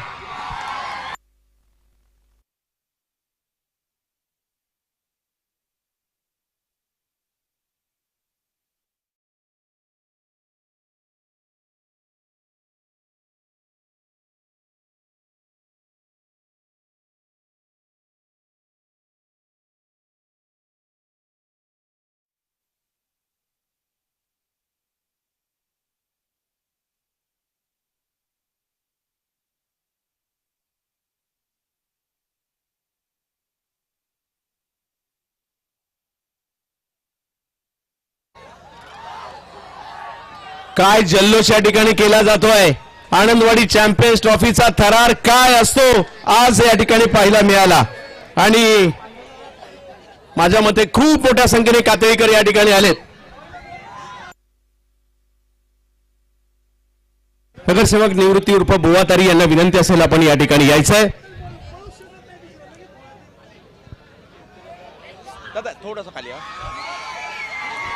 काय जल्लोष या ठिकाणी केला जातोय. आनंदवाडी चॅम्पियन्स ट्रॉफीचा थरार काय असतो आज या ठिकाणी पाहायला मिळाला. आणि माझ्या मते खूप मोठ्या संख्येने कातळीकर या ठिकाणी आलेत. नगरसेवक निवृत्ती उर्फ बुवातारी यांना विनंती असेल आपण या ठिकाणी यायचंय.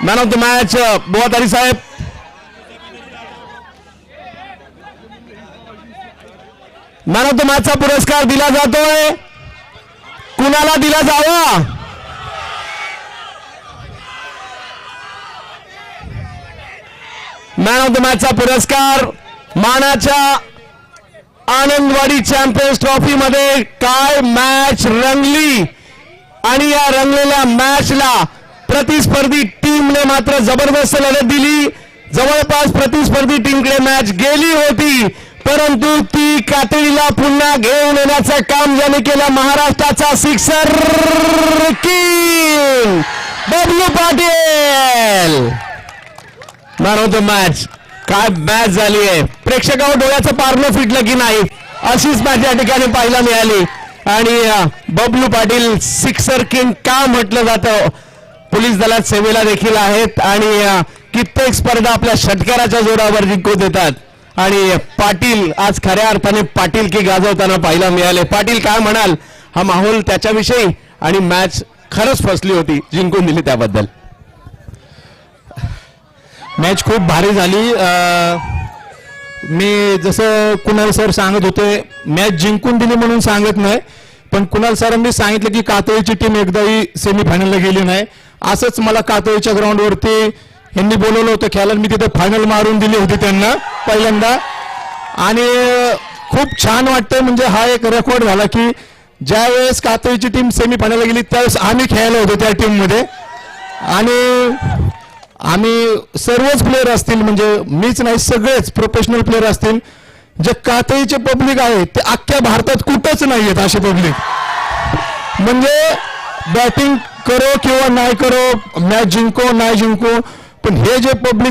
मॅन ऑफ द मॅच बुवातारी साहेब. मॅन ऑफ द मॅचचा पुरस्कार दिला जातोय. कुणाला दिला जावा. मॅन ऑफ द मॅचचा पुरस्कार मानाच्या आनंदवाडी चॅम्पियन्स ट्रॉफी मध्ये काय मॅच रंगली. आणि या रंगलेल्या मॅचला प्रतिस्पर्धी टीमने मात्र जबरदस्त लढत दिली. जवळपास प्रतिस्पर्धी टीमकडे मॅच गेली होती, परंतु ती कातळीला पुन्हा घेऊन येण्याचं काम ज्याने केलं महाराष्ट्राचा sixer king Bablu Patil. Man of the match. काय मॅच झाली आहे. प्रेक्षकावर डोळ्याचं पारणं फिटलं की नाही अशीच मॅच या ठिकाणी पाहायला मिळाली. आणि बबलू पाटील सिक्सर किंग का म्हटलं जातं. पोलीस दलात सेवेला देखील आहेत आणि कित्येक स्पर्धा आपल्या षटकाराच्या जोरावर जिंकून देतात. आणि पाटील आज खऱ्या अर्थाने पाटील की गाजवताना पाहायला मिळाले. पाटील काय म्हणाल हा माहोल त्याच्याविषयी. आणि मॅच खरंच फसली होती, जिंकून दिली त्याबद्दल. मॅच खूप भारी झाली. मी जसं कुणाल सर सांगत होते मॅच जिंकून दिली म्हणून सांगत नाही, पण कुणाल सरांनी सांगितलं की कातळीची टीम एकदाही सेमीफायनलला गेली नाही. असंच मला कातळीच्या ग्राउंडवरती यांनी बोलवलं होतं खेळायला. मी तिथे फायनल मारून दिली होती त्यांना पहिल्यांदा. आणि खूप छान वाटतंय. म्हणजे हा एक रेकॉर्ड झाला की ज्यावेळेस कातळीची टीम सेमीफायनलला गेली त्यावेळेस आम्ही खेळायला होतो त्या टीममध्ये. आणि आम्ही सर्वच प्लेयर असतील, म्हणजे मीच नाही सगळेच प्रोफेशनल प्लेयर असतील, जे कातळीचे पब्लिक आहे ते अख्ख्या भारतात कुठंच नाही आहेत असे पब्लिक. म्हणजे बॅटिंग करो किंवा नाही करो, मॅच जिंको नाही जिंको, पण हे जे पब्लिक